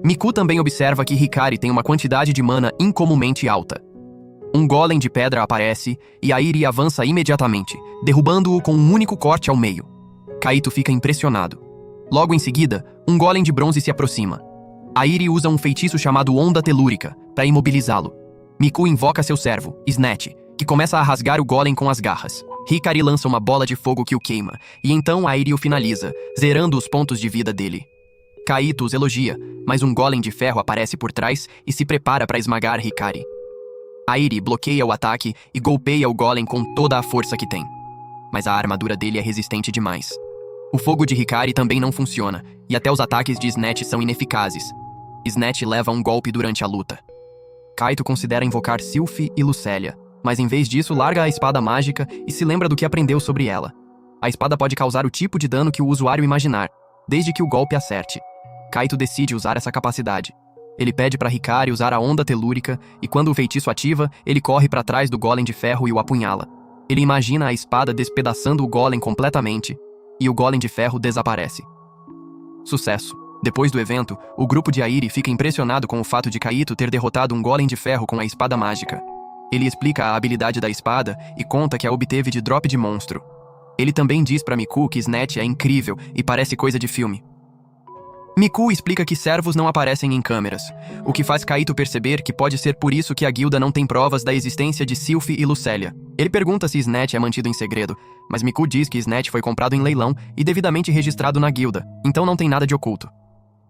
Miku também observa que Hikari tem uma quantidade de mana incomumente alta. Um golem de pedra aparece e Airi avança imediatamente, derrubando-o com um único corte ao meio. Kaito fica impressionado. Logo em seguida, um golem de bronze se aproxima. Airi usa um feitiço chamado Onda Telúrica para imobilizá-lo. Miku invoca seu servo, Snatch, que começa a rasgar o golem com as garras. Hikari lança uma bola de fogo que o queima, e então Airi o finaliza, zerando os pontos de vida dele. Kaito os elogia, mas um golem de ferro aparece por trás e se prepara para esmagar Hikari. Airi bloqueia o ataque e golpeia o golem com toda a força que tem. Mas a armadura dele é resistente demais. O fogo de Hikari também não funciona, e até os ataques de Snatch são ineficazes. Snatch leva um golpe durante a luta. Kaito considera invocar Sylph e Lucélia, mas em vez disso larga a espada mágica e se lembra do que aprendeu sobre ela. A espada pode causar o tipo de dano que o usuário imaginar, desde que o golpe acerte. Kaito decide usar essa capacidade. Ele pede para Hikari usar a onda telúrica e quando o feitiço ativa, ele corre para trás do golem de ferro e o apunhala. Ele imagina a espada despedaçando o golem completamente e o golem de ferro desaparece. Sucesso! Depois do evento, o grupo de Airi fica impressionado com o fato de Kaito ter derrotado um golem de ferro com a espada mágica. Ele explica a habilidade da espada e conta que a obteve de drop de monstro. Ele também diz para Miku que Snatch é incrível e parece coisa de filme. Miku explica que servos não aparecem em câmeras, o que faz Kaito perceber que pode ser por isso que a guilda não tem provas da existência de Sylph e Lucélia. Ele pergunta se Snatch é mantido em segredo, mas Miku diz que Snatch foi comprado em leilão e devidamente registrado na guilda, então não tem nada de oculto.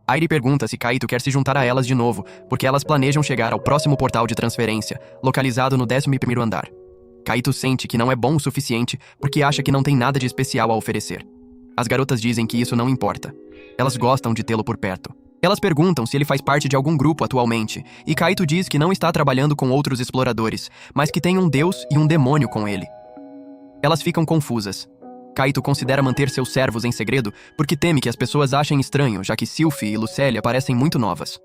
Airi pergunta se Kaito quer se juntar a elas de novo, porque elas planejam chegar ao próximo portal de transferência, localizado no 11º andar. Kaito sente que não é bom o suficiente porque acha que não tem nada de especial a oferecer. As garotas dizem que isso não importa. Elas gostam de tê-lo por perto. Elas perguntam se ele faz parte de algum grupo atualmente, e Kaito diz que não está trabalhando com outros exploradores, mas que tem um deus e um demônio com ele. Elas ficam confusas. Kaito considera manter seus servos em segredo porque teme que as pessoas achem estranho, já que Sylph e Lucélia parecem muito novas.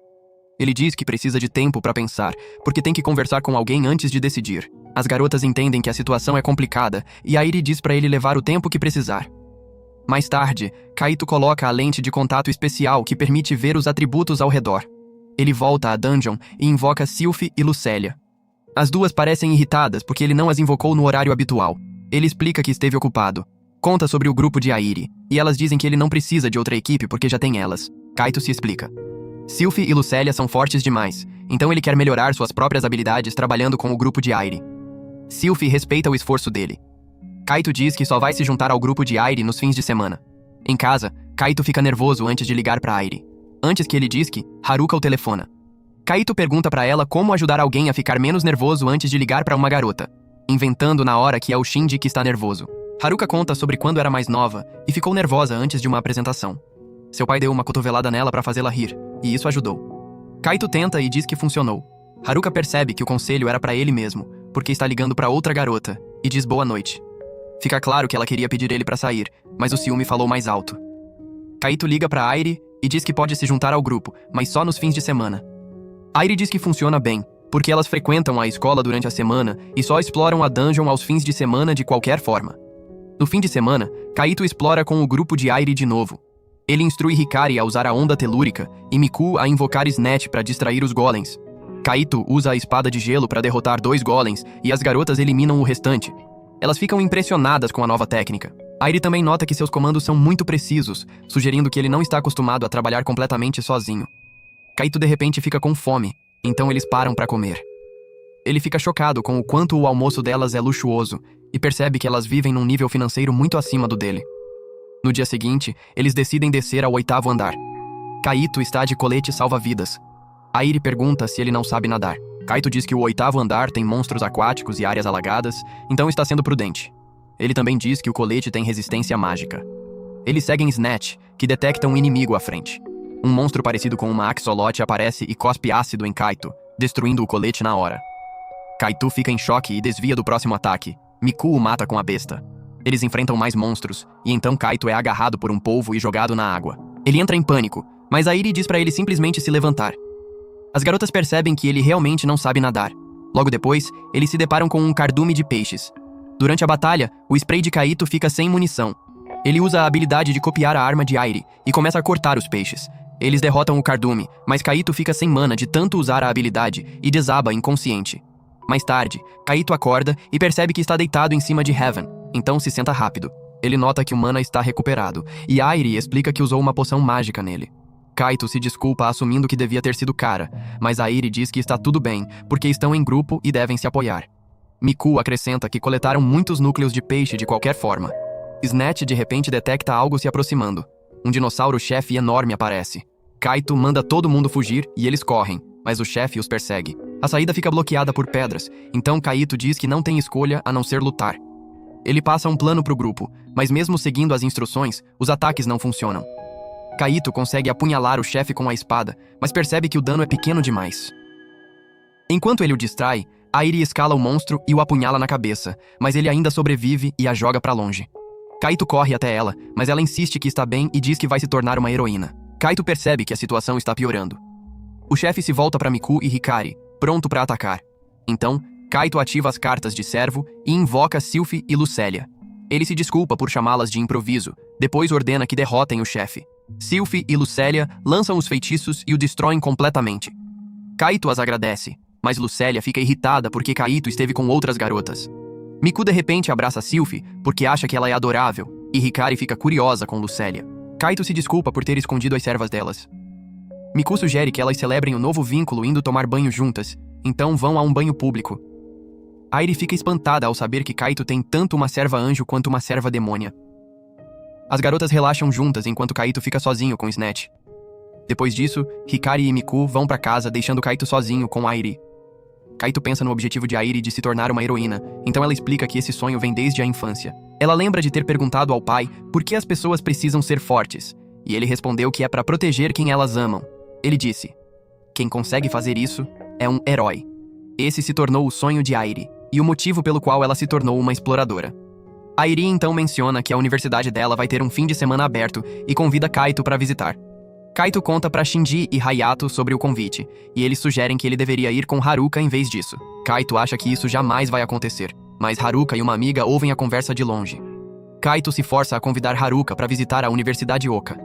Ele diz que precisa de tempo para pensar, porque tem que conversar com alguém antes de decidir. As garotas entendem que a situação é complicada, e Airi diz para ele levar o tempo que precisar. Mais tarde, Kaito coloca a lente de contato especial que permite ver os atributos ao redor. Ele volta à dungeon e invoca Sylph e Lucélia. As duas parecem irritadas porque ele não as invocou no horário habitual. Ele explica que esteve ocupado. Conta sobre o grupo de Airi, e elas dizem que ele não precisa de outra equipe porque já tem elas. Kaito se explica. Sylph e Lucélia são fortes demais, então ele quer melhorar suas próprias habilidades trabalhando com o grupo de Airi. Sylph respeita o esforço dele. Kaito diz que só vai se juntar ao grupo de Airi nos fins de semana. Em casa, Kaito fica nervoso antes de ligar para Airi. Antes que ele diz que, Haruka o telefona. Kaito pergunta para ela como ajudar alguém a ficar menos nervoso antes de ligar para uma garota, inventando na hora que é o Shinji que está nervoso. Haruka conta sobre quando era mais nova e ficou nervosa antes de uma apresentação. Seu pai deu uma cotovelada nela para fazê-la rir, e isso ajudou. Kaito tenta e diz que funcionou. Haruka percebe que o conselho era para ele mesmo, porque está ligando para outra garota, e diz boa noite. Fica claro que ela queria pedir ele para sair, mas o ciúme falou mais alto. Kaito liga para Airi e diz que pode se juntar ao grupo, mas só nos fins de semana. Airi diz que funciona bem, porque elas frequentam a escola durante a semana e só exploram a dungeon aos fins de semana de qualquer forma. No fim de semana, Kaito explora com o grupo de Airi de novo. Ele instrui Hikari a usar a onda telúrica e Miku a invocar Snatch para distrair os golems. Kaito usa a espada de gelo para derrotar 2 golems e as garotas eliminam o restante. Elas ficam impressionadas com a nova técnica. Airi também nota que seus comandos são muito precisos, sugerindo que ele não está acostumado a trabalhar completamente sozinho. Kaito de repente fica com fome, então eles param para comer. Ele fica chocado com o quanto o almoço delas é luxuoso e percebe que elas vivem num nível financeiro muito acima do dele. No dia seguinte, eles decidem descer ao 8º andar. Kaito está de colete salva-vidas. Airi pergunta se ele não sabe nadar. Kaito diz que o 8º andar tem monstros aquáticos e áreas alagadas, então está sendo prudente. Ele também diz que o colete tem resistência mágica. Eles seguem Snatch, que detecta um inimigo à frente. Um monstro parecido com uma axolote aparece e cospe ácido em Kaito, destruindo o colete na hora. Kaito fica em choque e desvia do próximo ataque. Miku o mata com a besta. Eles enfrentam mais monstros, e então Kaito é agarrado por um polvo e jogado na água. Ele entra em pânico, mas Airi diz pra ele simplesmente se levantar. As garotas percebem que ele realmente não sabe nadar. Logo depois, eles se deparam com um cardume de peixes. Durante a batalha, o spray de Kaito fica sem munição. Ele usa a habilidade de copiar a arma de Airi e começa a cortar os peixes. Eles derrotam o cardume, mas Kaito fica sem mana de tanto usar a habilidade e desaba inconsciente. Mais tarde, Kaito acorda e percebe que está deitado em cima de Heaven, então se senta rápido. Ele nota que o Mana está recuperado, e Airi explica que usou uma poção mágica nele. Kaito se desculpa assumindo que devia ter sido Kara, mas Airi diz que está tudo bem, porque estão em grupo e devem se apoiar. Miku acrescenta que coletaram muitos núcleos de peixe de qualquer forma. Snatch de repente detecta algo se aproximando. Um dinossauro-chefe enorme aparece. Kaito manda todo mundo fugir e eles correm, mas o chefe os persegue. A saída fica bloqueada por pedras, então Kaito diz que não tem escolha a não ser lutar. Ele passa um plano pro grupo, mas mesmo seguindo as instruções, os ataques não funcionam. Kaito consegue apunhalar o chefe com a espada, mas percebe que o dano é pequeno demais. Enquanto ele o distrai, Airi escala o monstro e o apunhala na cabeça, mas ele ainda sobrevive e a joga pra longe. Kaito corre até ela, mas ela insiste que está bem e diz que vai se tornar uma heroína. Kaito percebe que a situação está piorando. O chefe se volta pra Miku e Hikari, pronto pra atacar. Então, Kaito ativa as cartas de servo e invoca Sylphie e Lucélia. Ele se desculpa por chamá-las de improviso, depois ordena que derrotem o chefe. Sylphie e Lucélia lançam os feitiços e o destroem completamente. Kaito as agradece, mas Lucélia fica irritada porque Kaito esteve com outras garotas. Miku de repente abraça Sylphie porque acha que ela é adorável, e Hikari fica curiosa com Lucélia. Kaito se desculpa por ter escondido as servas delas. Miku sugere que elas celebrem o novo vínculo indo tomar banho juntas, então vão a um banho público. Airi fica espantada ao saber que Kaito tem tanto uma serva anjo quanto uma serva demônia. As garotas relaxam juntas enquanto Kaito fica sozinho com Snatch. Depois disso, Hikari e Miku vão pra casa deixando Kaito sozinho com Airi. Kaito pensa no objetivo de Airi de se tornar uma heroína, então ela explica que esse sonho vem desde a infância. Ela lembra de ter perguntado ao pai por que as pessoas precisam ser fortes, e ele respondeu que é pra proteger quem elas amam. Ele disse: "Quem consegue fazer isso é um herói." Esse se tornou o sonho de Airi, e o motivo pelo qual ela se tornou uma exploradora. Airi então menciona que a universidade dela vai ter um fim de semana aberto e convida Kaito para visitar. Kaito conta para Shinji e Hayato sobre o convite, e eles sugerem que ele deveria ir com Haruka em vez disso. Kaito acha que isso jamais vai acontecer, mas Haruka e uma amiga ouvem a conversa de longe. Kaito se força a convidar Haruka para visitar a Universidade Oka.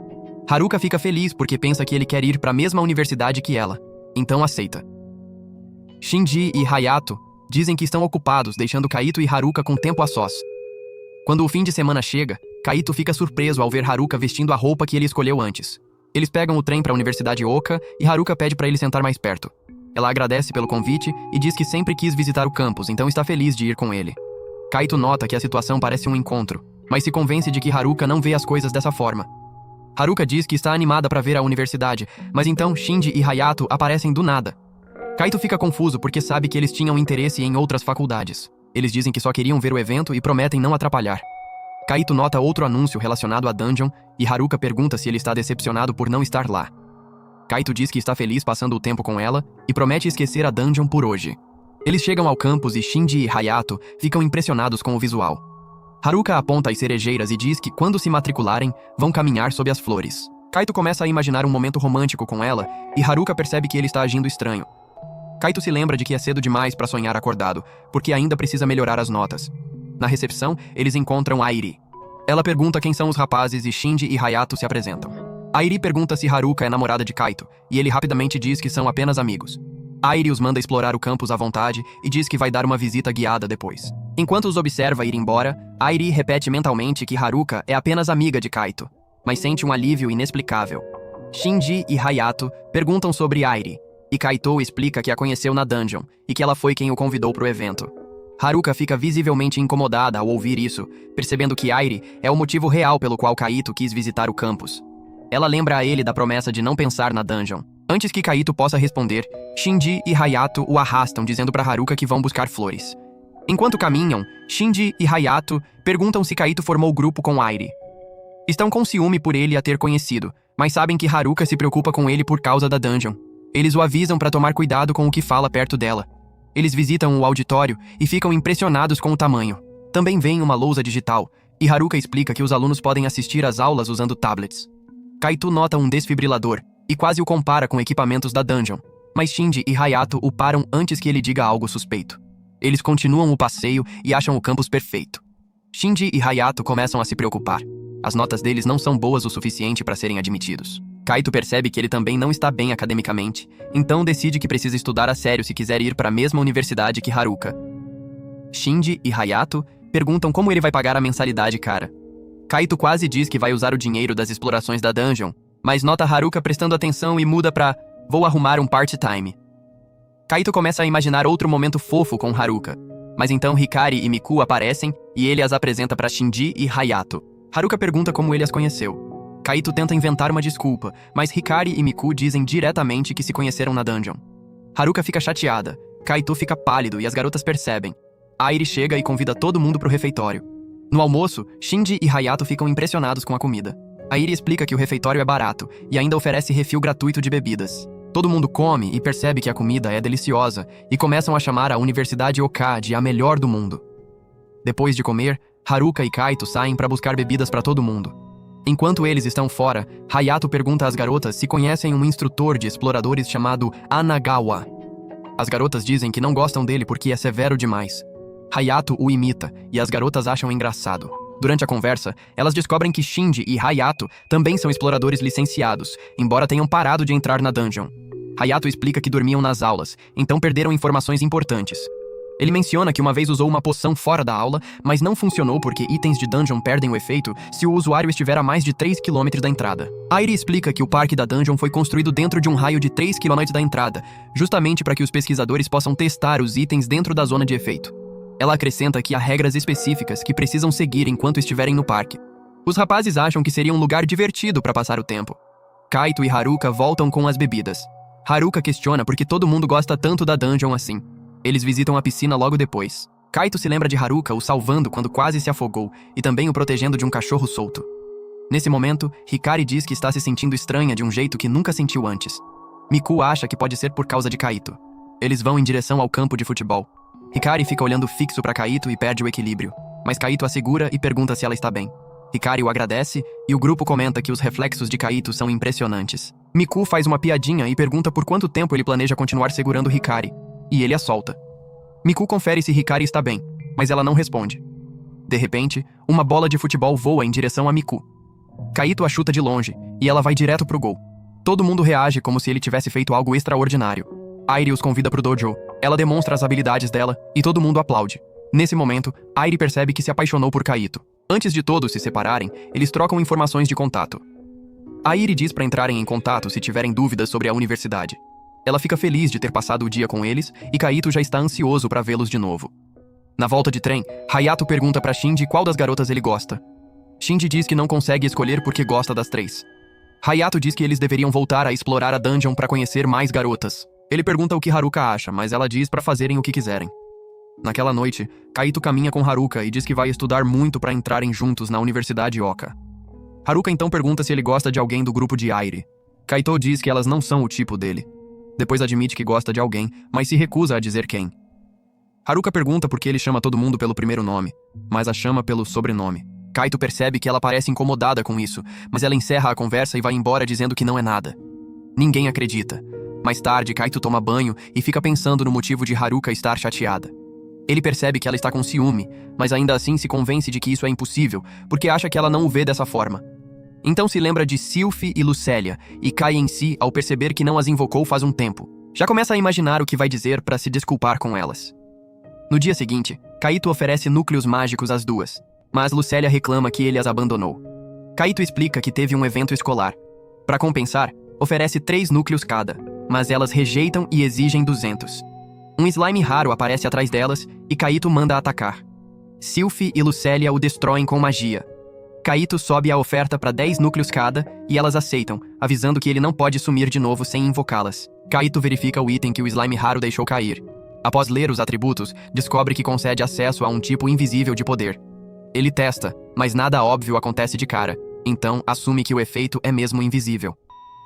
Haruka fica feliz porque pensa que ele quer ir para a mesma universidade que ela, então aceita. Shinji e Hayato dizem que estão ocupados, deixando Kaito e Haruka com tempo a sós. Quando o fim de semana chega, Kaito fica surpreso ao ver Haruka vestindo a roupa que ele escolheu antes. Eles pegam o trem para a Universidade Oka e Haruka pede para ele sentar mais perto. Ela agradece pelo convite e diz que sempre quis visitar o campus, então está feliz de ir com ele. Kaito nota que a situação parece um encontro, mas se convence de que Haruka não vê as coisas dessa forma. Haruka diz que está animada para ver a universidade, mas então Shinji e Hayato aparecem do nada. Kaito fica confuso porque sabe que eles tinham interesse em outras faculdades. Eles dizem que só queriam ver o evento e prometem não atrapalhar. Kaito nota outro anúncio relacionado à dungeon e Haruka pergunta se ele está decepcionado por não estar lá. Kaito diz que está feliz passando o tempo com ela e promete esquecer a dungeon por hoje. Eles chegam ao campus e Shinji e Hayato ficam impressionados com o visual. Haruka aponta as cerejeiras e diz que quando se matricularem, vão caminhar sob as flores. Kaito começa a imaginar um momento romântico com ela e Haruka percebe que ele está agindo estranho. Kaito se lembra de que é cedo demais para sonhar acordado, porque ainda precisa melhorar as notas. Na recepção, eles encontram Airi. Ela pergunta quem são os rapazes e Shinji e Hayato se apresentam. Airi pergunta se Haruka é namorada de Kaito, e ele rapidamente diz que são apenas amigos. Airi os manda explorar o campus à vontade e diz que vai dar uma visita guiada depois. Enquanto os observa ir embora, Airi repete mentalmente que Haruka é apenas amiga de Kaito, mas sente um alívio inexplicável. Shinji e Hayato perguntam sobre Airi, e Kaito explica que a conheceu na dungeon e que ela foi quem o convidou para o evento. Haruka fica visivelmente incomodada ao ouvir isso, percebendo que Airi é o motivo real pelo qual Kaito quis visitar o campus. Ela lembra a ele da promessa de não pensar na dungeon. Antes que Kaito possa responder, Shinji e Hayato o arrastam dizendo para Haruka que vão buscar flores. Enquanto caminham, Shinji e Hayato perguntam se Kaito formou grupo com Airi. Estão com ciúme por ele a ter conhecido, mas sabem que Haruka se preocupa com ele por causa da dungeon. Eles o avisam para tomar cuidado com o que fala perto dela. Eles visitam o auditório e ficam impressionados com o tamanho. Também vem uma lousa digital, e Haruka explica que os alunos podem assistir às aulas usando tablets. Kaito nota um desfibrilador e quase o compara com equipamentos da dungeon, mas Shinji e Hayato o param antes que ele diga algo suspeito. Eles continuam o passeio e acham o campus perfeito. Shinji e Hayato começam a se preocupar. As notas deles não são boas o suficiente para serem admitidos. Kaito percebe que ele também não está bem academicamente, então decide que precisa estudar a sério se quiser ir para a mesma universidade que Haruka. Shinji e Hayato perguntam como ele vai pagar a mensalidade cara. Kaito quase diz que vai usar o dinheiro das explorações da dungeon, mas nota Haruka prestando atenção e muda pra "vou arrumar um part-time". Kaito começa a imaginar outro momento fofo com Haruka, mas então Hikari e Miku aparecem e ele as apresenta pra Shinji e Hayato. Haruka pergunta como ele as conheceu. Kaito tenta inventar uma desculpa, mas Hikari e Miku dizem diretamente que se conheceram na dungeon. Haruka fica chateada, Kaito fica pálido e as garotas percebem. Airi chega e convida todo mundo pro refeitório. No almoço, Shinji e Hayato ficam impressionados com a comida. Airi explica que o refeitório é barato e ainda oferece refil gratuito de bebidas. Todo mundo come e percebe que a comida é deliciosa e começam a chamar a Universidade Oka de a melhor do mundo. Depois de comer, Haruka e Kaito saem para buscar bebidas para todo mundo. Enquanto eles estão fora, Hayato pergunta às garotas se conhecem um instrutor de exploradores chamado Anagawa. As garotas dizem que não gostam dele porque é severo demais. Hayato o imita e as garotas acham engraçado. Durante a conversa, elas descobrem que Shinji e Hayato também são exploradores licenciados, embora tenham parado de entrar na dungeon. Hayato explica que dormiam nas aulas, então perderam informações importantes. Ele menciona que uma vez usou uma poção fora da aula, mas não funcionou porque itens de dungeon perdem o efeito se o usuário estiver a mais de 3 km da entrada. Airi explica que o parque da dungeon foi construído dentro de um raio de 3 km da entrada, justamente para que os pesquisadores possam testar os itens dentro da zona de efeito. Ela acrescenta que há regras específicas que precisam seguir enquanto estiverem no parque. Os rapazes acham que seria um lugar divertido para passar o tempo. Kaito e Haruka voltam com as bebidas. Haruka questiona por que todo mundo gosta tanto da dungeon assim. Eles visitam a piscina logo depois. Kaito se lembra de Haruka o salvando quando quase se afogou e também o protegendo de um cachorro solto. Nesse momento, Hikari diz que está se sentindo estranha de um jeito que nunca sentiu antes. Miku acha que pode ser por causa de Kaito. Eles vão em direção ao campo de futebol. Hikari fica olhando fixo para Kaito e perde o equilíbrio, mas Kaito a segura e pergunta se ela está bem. Hikari o agradece e o grupo comenta que os reflexos de Kaito são impressionantes. Miku faz uma piadinha e pergunta por quanto tempo ele planeja continuar segurando Hikari, e ele a solta. Miku confere se Hikari está bem, mas ela não responde. De repente, uma bola de futebol voa em direção a Miku. Kaito a chuta de longe e ela vai direto pro gol. Todo mundo reage como se ele tivesse feito algo extraordinário. Airi os convida pro dojo, ela demonstra as habilidades dela e todo mundo aplaude. Nesse momento, Airi percebe que se apaixonou por Kaito. Antes de todos se separarem, eles trocam informações de contato. Airi diz para entrarem em contato se tiverem dúvidas sobre a universidade. Ela fica feliz de ter passado o dia com eles e Kaito já está ansioso para vê-los de novo. Na volta de trem, Hayato pergunta para Shinji qual das garotas ele gosta. Shinji diz que não consegue escolher porque gosta das três. Hayato diz que eles deveriam voltar a explorar a dungeon para conhecer mais garotas. Ele pergunta o que Haruka acha, mas ela diz para fazerem o que quiserem. Naquela noite, Kaito caminha com Haruka e diz que vai estudar muito para entrarem juntos na Universidade Oka. Haruka então pergunta se ele gosta de alguém do grupo de Airi. Kaito diz que elas não são o tipo dele. Depois admite que gosta de alguém, mas se recusa a dizer quem. Haruka pergunta por que ele chama todo mundo pelo primeiro nome, mas a chama pelo sobrenome. Kaito percebe que ela parece incomodada com isso, mas ela encerra a conversa e vai embora dizendo que não é nada. Ninguém acredita. Mais tarde, Kaito toma banho e fica pensando no motivo de Haruka estar chateada. Ele percebe que ela está com ciúme, mas ainda assim se convence de que isso é impossível, porque acha que ela não o vê dessa forma. Então se lembra de Sylphie e Lucélia, e cai em si ao perceber que não as invocou faz um tempo. Já começa a imaginar o que vai dizer para se desculpar com elas. No dia seguinte, Kaito oferece núcleos mágicos às duas, mas Lucélia reclama que ele as abandonou. Kaito explica que teve um evento escolar. Para compensar, oferece 3 núcleos cada, mas elas rejeitam e exigem 200. Um slime raro aparece atrás delas e Kaito manda atacar. Sylphie e Lucélia o destroem com magia. Kaito sobe a oferta para 10 núcleos cada e elas aceitam, avisando que ele não pode sumir de novo sem invocá-las. Kaito verifica o item que o slime raro deixou cair. Após ler os atributos, descobre que concede acesso a um tipo invisível de poder. Ele testa, mas nada óbvio acontece de cara, então assume que o efeito é mesmo invisível.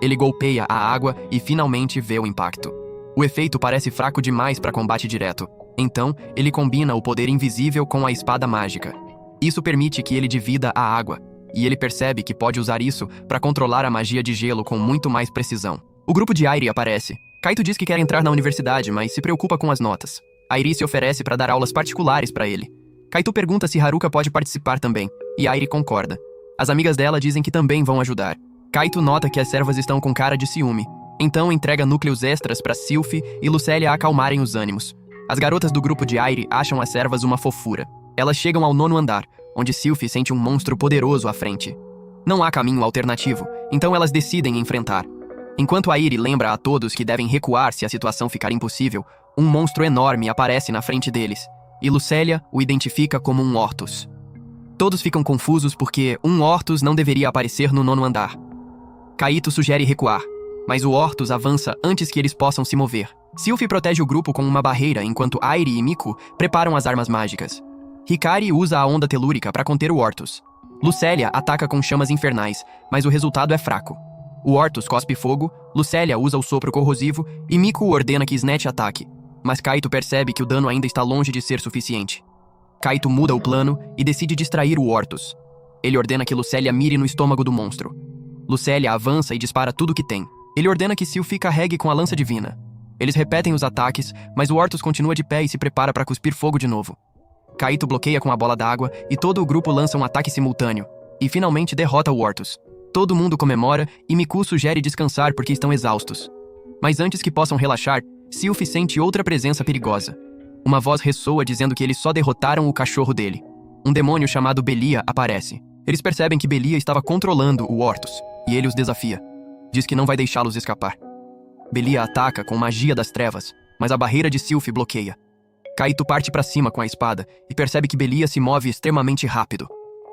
Ele golpeia a água e finalmente vê o impacto. O efeito parece fraco demais para combate direto, então ele combina o poder invisível com a espada mágica. Isso permite que ele divida a água, e ele percebe que pode usar isso para controlar a magia de gelo com muito mais precisão. O grupo de Airi aparece. Kaito diz que quer entrar na universidade, mas se preocupa com as notas. Airi se oferece para dar aulas particulares para ele. Kaito pergunta se Haruka pode participar também, e Airi concorda. As amigas dela dizem que também vão ajudar. Kaito nota que as servas estão com cara de ciúme, então entrega núcleos extras para Sylphie e Lucélia acalmarem os ânimos. As garotas do grupo de Airi acham as servas uma fofura. Elas chegam ao 9º andar, onde Sylphie sente um monstro poderoso à frente. Não há caminho alternativo, então elas decidem enfrentar. Enquanto Airi lembra a todos que devem recuar se a situação ficar impossível, um monstro enorme aparece na frente deles, e Lucélia o identifica como um Orthus. Todos ficam confusos porque um Orthus não deveria aparecer no 9º andar. Kaito sugere recuar, mas o Orthus avança antes que eles possam se mover. Sylphie protege o grupo com uma barreira enquanto Airi e Miku preparam as armas mágicas. Hikari usa a onda telúrica para conter o Orthus. Lucélia ataca com chamas infernais, mas o resultado é fraco. O Orthus cospe fogo, Lucélia usa o sopro corrosivo e Miku ordena que Snatch ataque, mas Kaito percebe que o dano ainda está longe de ser suficiente. Kaito muda o plano e decide distrair o Orthus. Ele ordena que Lucélia mire no estômago do monstro. Lucélia avança e dispara tudo que tem. Ele ordena que Sylphie carregue com a lança divina. Eles repetem os ataques, mas o Orthus continua de pé e se prepara para cuspir fogo de novo. Kaito bloqueia com a bola d'água e todo o grupo lança um ataque simultâneo, e finalmente derrota o Orthus. Todo mundo comemora e Miku sugere descansar porque estão exaustos. Mas antes que possam relaxar, Sylphie sente outra presença perigosa. Uma voz ressoa dizendo que eles só derrotaram o cachorro dele. Um demônio chamado Belia aparece. Eles percebem que Belia estava controlando o Orthus, e ele os desafia. Diz que não vai deixá-los escapar. Belia ataca com magia das trevas, mas a barreira de Sylphie bloqueia. Kaito parte para cima com a espada e percebe que Belia se move extremamente rápido.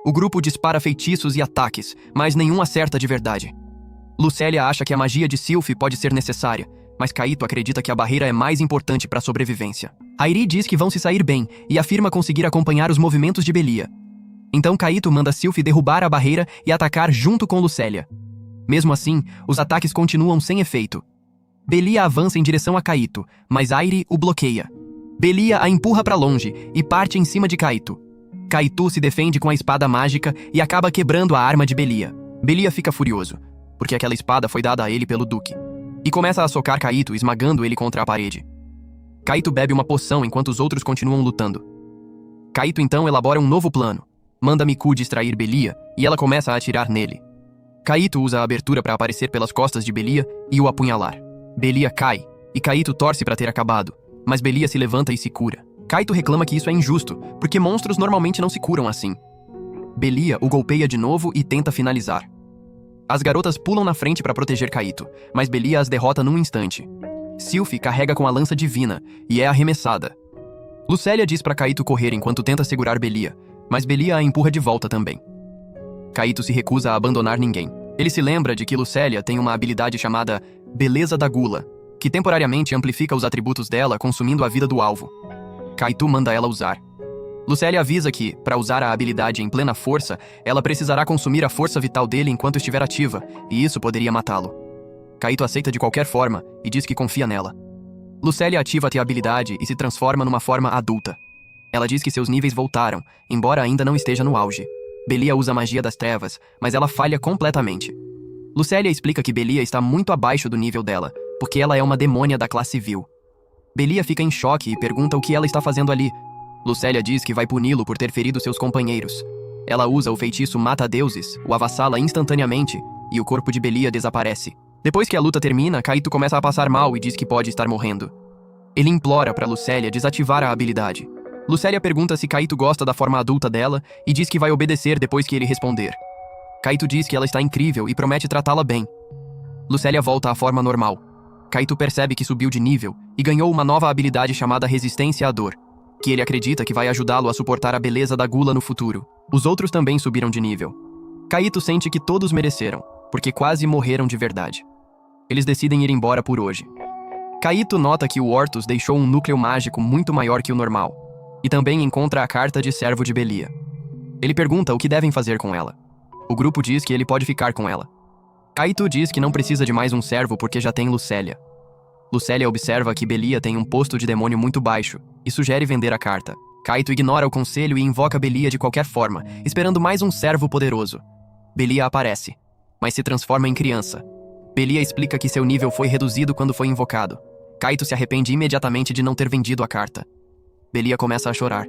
O grupo dispara feitiços e ataques, mas nenhum acerta de verdade. Lucélia acha que a magia de Sylphie pode ser necessária, mas Kaito acredita que a barreira é mais importante para a sobrevivência. Airi diz que vão se sair bem e afirma conseguir acompanhar os movimentos de Belia. Então Kaito manda Sylphie derrubar a barreira e atacar junto com Lucélia. Mesmo assim, os ataques continuam sem efeito. Belia avança em direção a Kaito, mas Airi o bloqueia. Belia a empurra para longe e parte em cima de Kaito. Kaito se defende com a espada mágica e acaba quebrando a arma de Belia. Belia fica furioso, porque aquela espada foi dada a ele pelo Duque, e começa a socar Kaito, esmagando ele contra a parede. Kaito bebe uma poção enquanto os outros continuam lutando. Kaito então elabora um novo plano. Manda Miku distrair Belia e ela começa a atirar nele. Kaito usa a abertura para aparecer pelas costas de Belia e o apunhalar. Belia cai, e Kaito torce para ter acabado, mas Belia se levanta e se cura. Kaito reclama que isso é injusto, porque monstros normalmente não se curam assim. Belia o golpeia de novo e tenta finalizar. As garotas pulam na frente para proteger Kaito, mas Belia as derrota num instante. Sylphie carrega com a lança divina e é arremessada. Lucélia diz para Kaito correr enquanto tenta segurar Belia, mas Belia a empurra de volta também. Kaito se recusa a abandonar ninguém. Ele se lembra de que Lucélia tem uma habilidade chamada Beleza da Gula, que temporariamente amplifica os atributos dela consumindo a vida do alvo. Kaito manda ela usar. Lucélia avisa que, para usar a habilidade em plena força, ela precisará consumir a força vital dele enquanto estiver ativa, e isso poderia matá-lo. Kaito aceita de qualquer forma e diz que confia nela. Lucélia ativa a habilidade e se transforma numa forma adulta. Ela diz que seus níveis voltaram, embora ainda não esteja no auge. Belia usa a magia das trevas, mas ela falha completamente. Lucélia explica que Belia está muito abaixo do nível dela, porque ela é uma demônia da classe vil. Belia fica em choque e pergunta o que ela está fazendo ali. Lucélia diz que vai puni-lo por ter ferido seus companheiros. Ela usa o feitiço Mata-Deuses, o avassala instantaneamente, e o corpo de Belia desaparece. Depois que a luta termina, Kaito começa a passar mal e diz que pode estar morrendo. Ele implora para Lucélia desativar a habilidade. Lucélia pergunta se Kaito gosta da forma adulta dela e diz que vai obedecer depois que ele responder. Kaito diz que ela está incrível e promete tratá-la bem. Lucélia volta à forma normal. Kaito percebe que subiu de nível e ganhou uma nova habilidade chamada Resistência à Dor, que ele acredita que vai ajudá-lo a suportar a beleza da gula no futuro. Os outros também subiram de nível. Kaito sente que todos mereceram, porque quase morreram de verdade. Eles decidem ir embora por hoje. Kaito nota que o Orthus deixou um núcleo mágico muito maior que o normal, e também encontra a carta de servo de Belia. Ele pergunta o que devem fazer com ela. O grupo diz que ele pode ficar com ela. Kaito diz que não precisa de mais um servo porque já tem Lucélia. Lucélia observa que Belia tem um posto de demônio muito baixo e sugere vender a carta. Kaito ignora o conselho e invoca Belia de qualquer forma, esperando mais um servo poderoso. Belia aparece, mas se transforma em criança. Belia explica que seu nível foi reduzido quando foi invocado. Kaito se arrepende imediatamente de não ter vendido a carta. Belia começa a chorar.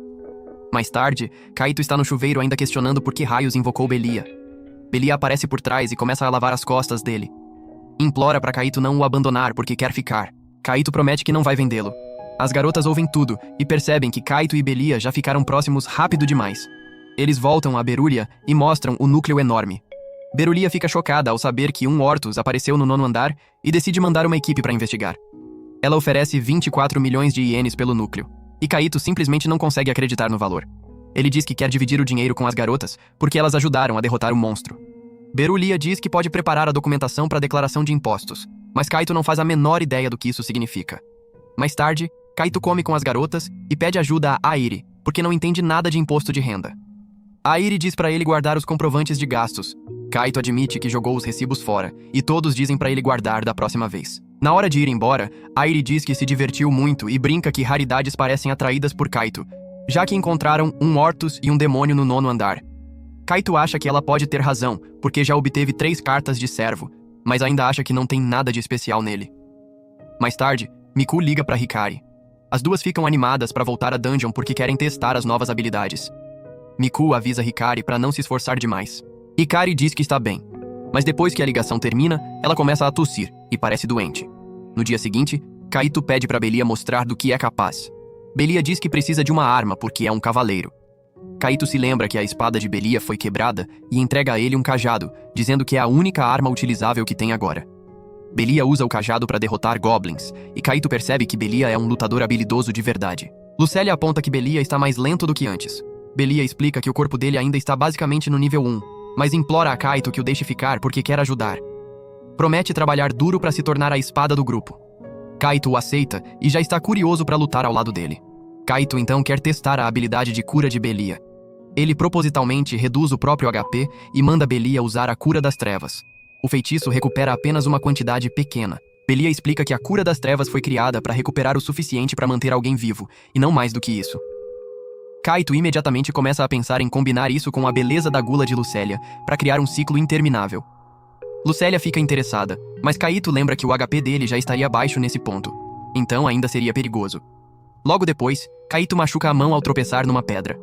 Mais tarde, Kaito está no chuveiro ainda questionando por que raios invocou Belia. Belia aparece por trás e começa a lavar as costas dele. Implora para Kaito não o abandonar porque quer ficar. Kaito promete que não vai vendê-lo. As garotas ouvem tudo e percebem que Kaito e Belia já ficaram próximos rápido demais. Eles voltam a Berulia e mostram o núcleo enorme. Berulia fica chocada ao saber que um Ortus apareceu no 9º andar e decide mandar uma equipe para investigar. Ela oferece 24 milhões de ienes pelo núcleo, e Kaito simplesmente não consegue acreditar no valor. Ele diz que quer dividir o dinheiro com as garotas porque elas ajudaram a derrotar o monstro. Berulia diz que pode preparar a documentação para a declaração de impostos, mas Kaito não faz a menor ideia do que isso significa. Mais tarde, Kaito come com as garotas e pede ajuda a Airi, porque não entende nada de imposto de renda. Airi diz para ele guardar os comprovantes de gastos. Kaito admite que jogou os recibos fora, e todos dizem para ele guardar da próxima vez. Na hora de ir embora, Airi diz que se divertiu muito e brinca que raridades parecem atraídas por Kaito, já que encontraram um Ortus e um demônio no 9º andar. Kaito acha que ela pode ter razão, porque já obteve 3 cartas de servo, mas ainda acha que não tem nada de especial nele. Mais tarde, Miku liga para Hikari. As duas ficam animadas para voltar à dungeon porque querem testar as novas habilidades. Miku avisa Hikari para não se esforçar demais. Hikari diz que está bem, mas depois que a ligação termina, ela começa a tossir e parece doente. No dia seguinte, Kaito pede para Belia mostrar do que é capaz. Belia diz que precisa de uma arma porque é um cavaleiro. Kaito se lembra que a espada de Belia foi quebrada e entrega a ele um cajado, dizendo que é a única arma utilizável que tem agora. Belia usa o cajado para derrotar goblins, e Kaito percebe que Belia é um lutador habilidoso de verdade. Lucélia aponta que Belia está mais lento do que antes. Belia explica que o corpo dele ainda está basicamente no nível 1, mas implora a Kaito que o deixe ficar porque quer ajudar. Promete trabalhar duro para se tornar a espada do grupo. Kaito o aceita e já está curioso para lutar ao lado dele. Kaito então quer testar a habilidade de cura de Belia. Ele propositalmente reduz o próprio HP e manda Belia usar a Cura das Trevas. O feitiço recupera apenas uma quantidade pequena. Belia explica que a Cura das Trevas foi criada para recuperar o suficiente para manter alguém vivo, e não mais do que isso. Kaito imediatamente começa a pensar em combinar isso com a beleza da gula de Lucélia, para criar um ciclo interminável. Lucélia fica interessada, mas Kaito lembra que o HP dele já estaria baixo nesse ponto. Então ainda seria perigoso. Logo depois, Kaito machuca a mão ao tropeçar numa pedra.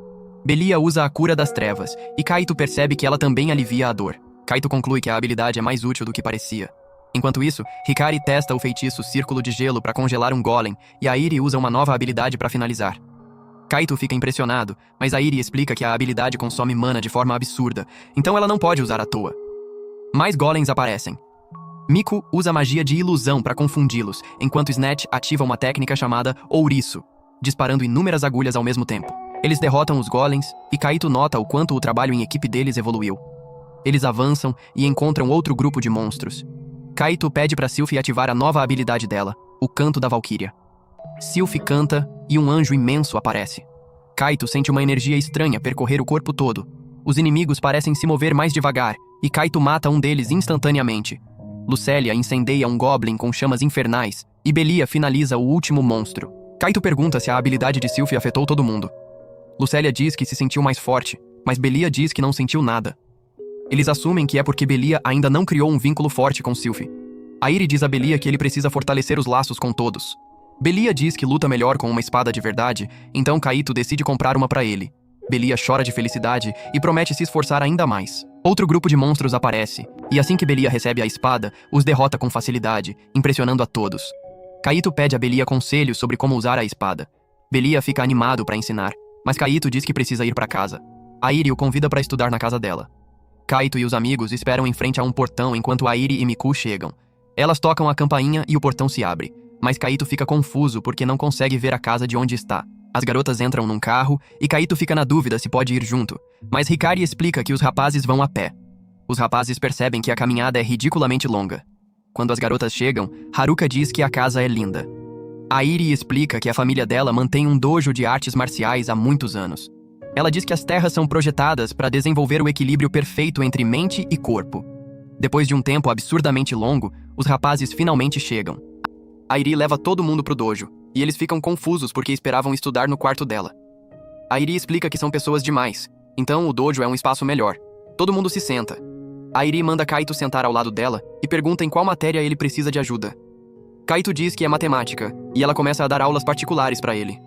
Belia usa a Cura das Trevas, e Kaito percebe que ela também alivia a dor. Kaito conclui que a habilidade é mais útil do que parecia. Enquanto isso, Hikari testa o feitiço Círculo de Gelo para congelar um golem, e Airi usa uma nova habilidade para finalizar. Kaito fica impressionado, mas Airi explica que a habilidade consome mana de forma absurda, então ela não pode usar à toa. Mais golems aparecem. Miku usa magia de ilusão para confundi-los, enquanto Snatch ativa uma técnica chamada Ouriço, disparando inúmeras agulhas ao mesmo tempo. Eles derrotam os golems, e Kaito nota o quanto o trabalho em equipe deles evoluiu. Eles avançam e encontram outro grupo de monstros. Kaito pede para Sylphie ativar a nova habilidade dela, o Canto da Valquíria. Sylphie canta e um anjo imenso aparece. Kaito sente uma energia estranha percorrer o corpo todo. Os inimigos parecem se mover mais devagar, e Kaito mata um deles instantaneamente. Lucélia incendeia um goblin com chamas infernais, e Belia finaliza o último monstro. Kaito pergunta se a habilidade de Sylphie afetou todo mundo. Lucélia diz que se sentiu mais forte, mas Belia diz que não sentiu nada. Eles assumem que é porque Belia ainda não criou um vínculo forte com Sylphie. Airi diz a Belia que ele precisa fortalecer os laços com todos. Belia diz que luta melhor com uma espada de verdade, então Kaito decide comprar uma para ele. Belia chora de felicidade e promete se esforçar ainda mais. Outro grupo de monstros aparece, e assim que Belia recebe a espada, os derrota com facilidade, impressionando a todos. Kaito pede a Belia conselhos sobre como usar a espada. Belia fica animado para ensinar, mas Kaito diz que precisa ir para casa. Airi o convida para estudar na casa dela. Kaito e os amigos esperam em frente a um portão enquanto Airi e Miku chegam. Elas tocam a campainha e o portão se abre, mas Kaito fica confuso porque não consegue ver a casa de onde está. As garotas entram num carro e Kaito fica na dúvida se pode ir junto, mas Hikari explica que os rapazes vão a pé. Os rapazes percebem que a caminhada é ridiculamente longa. Quando as garotas chegam, Haruka diz que a casa é linda. Airi explica que a família dela mantém um dojo de artes marciais há muitos anos. Ela diz que as terras são projetadas para desenvolver o equilíbrio perfeito entre mente e corpo. Depois de um tempo absurdamente longo, os rapazes finalmente chegam. Airi leva todo mundo pro dojo, e eles ficam confusos porque esperavam estudar no quarto dela. Airi explica que são pessoas demais, então o dojo é um espaço melhor. Todo mundo se senta. Airi manda Kaito sentar ao lado dela e pergunta em qual matéria ele precisa de ajuda. Kaito diz que é matemática, e ela começa a dar aulas particulares para ele.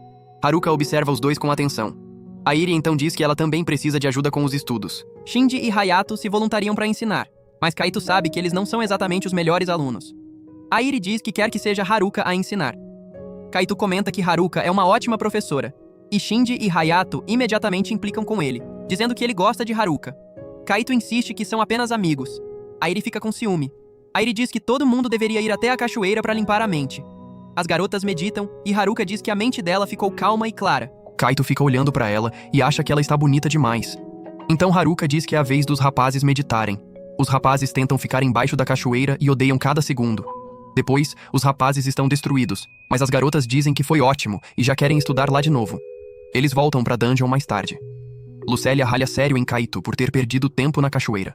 Haruka observa os dois com atenção. Airi então diz que ela também precisa de ajuda com os estudos. Shinji e Hayato se voluntariam para ensinar, mas Kaito sabe que eles não são exatamente os melhores alunos. Airi diz que quer que seja Haruka a ensinar. Kaito comenta que Haruka é uma ótima professora, e Shinji e Hayato imediatamente implicam com ele. dizendo que ele gosta de Haruka. Kaito insiste que são apenas amigos. Airi fica com ciúme. Airi diz que todo mundo deveria ir até a cachoeira para limpar a mente. As garotas meditam e Haruka diz que a mente dela ficou calma e clara. Kaito fica olhando para ela e acha que ela está bonita demais. Então Haruka diz que é a vez dos rapazes meditarem. Os rapazes tentam ficar embaixo da cachoeira e odeiam cada segundo. Depois, os rapazes estão destruídos, mas as garotas dizem que foi ótimo e já querem estudar lá de novo. Eles voltam pra dungeon mais tarde. Lucélia ralha sério em Kaito por ter perdido tempo na cachoeira.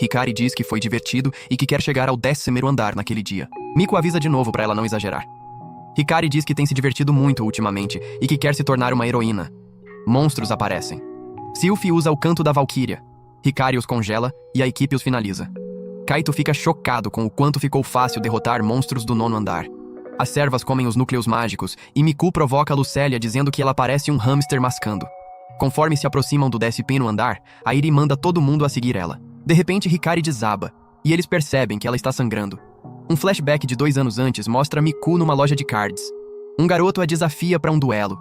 Hikari diz que foi divertido e que quer chegar ao 10º andar naquele dia. Miku avisa de novo pra ela não exagerar. Hikari diz que tem se divertido muito ultimamente e que quer se tornar uma heroína. Monstros aparecem. Sylphie usa o canto da Valkyria. Hikari os congela e a equipe os finaliza. Kaito fica chocado com o quanto ficou fácil derrotar monstros do 9º andar. As servas comem os núcleos mágicos e Miku provoca Lucélia dizendo que ela parece um hamster mascando. Conforme se aproximam do 10º andar, Airi manda todo mundo a seguir ela. De repente, Hikari desaba, e eles percebem que ela está sangrando. Um flashback de 2 anos antes mostra Miku numa loja de cards. Um garoto a desafia para um duelo.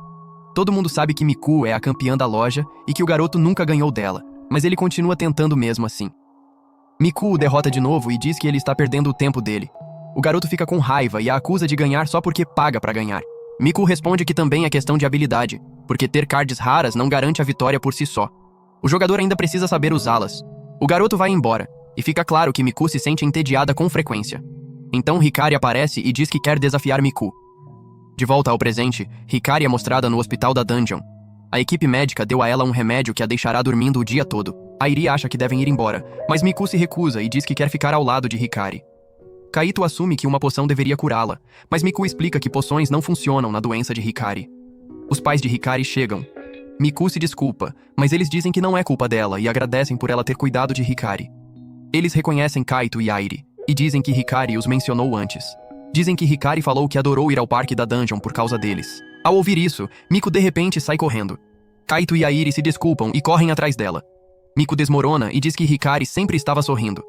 Todo mundo sabe que Miku é a campeã da loja e que o garoto nunca ganhou dela, mas ele continua tentando mesmo assim. Miku o derrota de novo e diz que ele está perdendo o tempo dele. O garoto fica com raiva e a acusa de ganhar só porque paga para ganhar. Miku responde que também é questão de habilidade, porque ter cards raras não garante a vitória por si só. O jogador ainda precisa saber usá-las. O garoto vai embora, e fica claro que Miku se sente entediada com frequência. Então Hikari aparece e diz que quer desafiar Miku. De volta ao presente, Hikari é mostrada no hospital da dungeon. A equipe médica deu a ela um remédio que a deixará dormindo o dia todo. Airi acha que devem ir embora, mas Miku se recusa e diz que quer ficar ao lado de Hikari. Kaito assume que uma poção deveria curá-la, mas Miku explica que poções não funcionam na doença de Hikari. Os pais de Hikari chegam. Miku se desculpa, mas eles dizem que não é culpa dela e agradecem por ela ter cuidado de Hikari. Eles reconhecem Kaito e Airi, e dizem que Hikari os mencionou antes. Dizem que Hikari falou que adorou ir ao parque da dungeon por causa deles. Ao ouvir isso, Miku de repente sai correndo. Kaito e Airi se desculpam e correm atrás dela. Miku desmorona e diz que Hikari sempre estava sorrindo.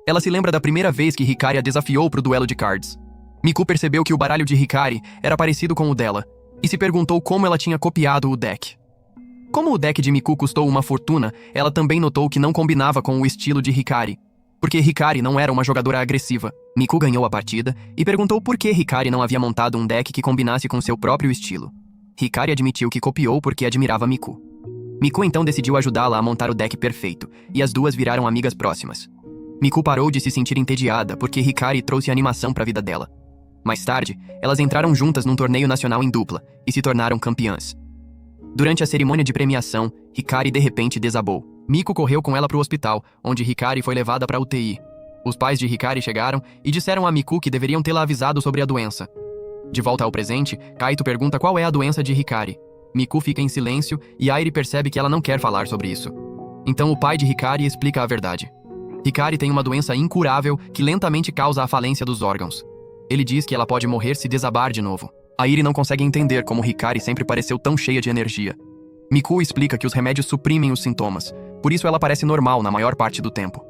Ela se lembra da primeira vez que Hikari a desafiou pro duelo de cards. Miku percebeu que o baralho de Hikari era parecido com o dela, e se perguntou como ela tinha copiado o deck. Como o deck de Miku custou uma fortuna, ela também notou que não combinava com o estilo de Hikari, porque Hikari não era uma jogadora agressiva. Miku ganhou a partida e perguntou por que Hikari não havia montado um deck que combinasse com seu próprio estilo. Hikari admitiu que copiou porque admirava Miku. Miku então decidiu ajudá-la a montar o deck perfeito, e as duas viraram amigas próximas. Miku parou de se sentir entediada porque Hikari trouxe animação para a vida dela. Mais tarde, elas entraram juntas num torneio nacional em dupla e se tornaram campeãs. Durante a cerimônia de premiação, Hikari de repente desabou. Miku correu com ela para o hospital, onde Hikari foi levada para a UTI. Os pais de Hikari chegaram e disseram a Miku que deveriam tê-la avisado sobre a doença. De volta ao presente, Kaito pergunta qual é a doença de Hikari. Miku fica em silêncio e Airi percebe que ela não quer falar sobre isso. Então o pai de Hikari explica a verdade. Hikari tem uma doença incurável que lentamente causa a falência dos órgãos. Ele diz que ela pode morrer se desabar de novo. Airi não consegue entender como Hikari sempre pareceu tão cheia de energia. Miku explica que os remédios suprimem os sintomas, por isso ela parece normal na maior parte do tempo.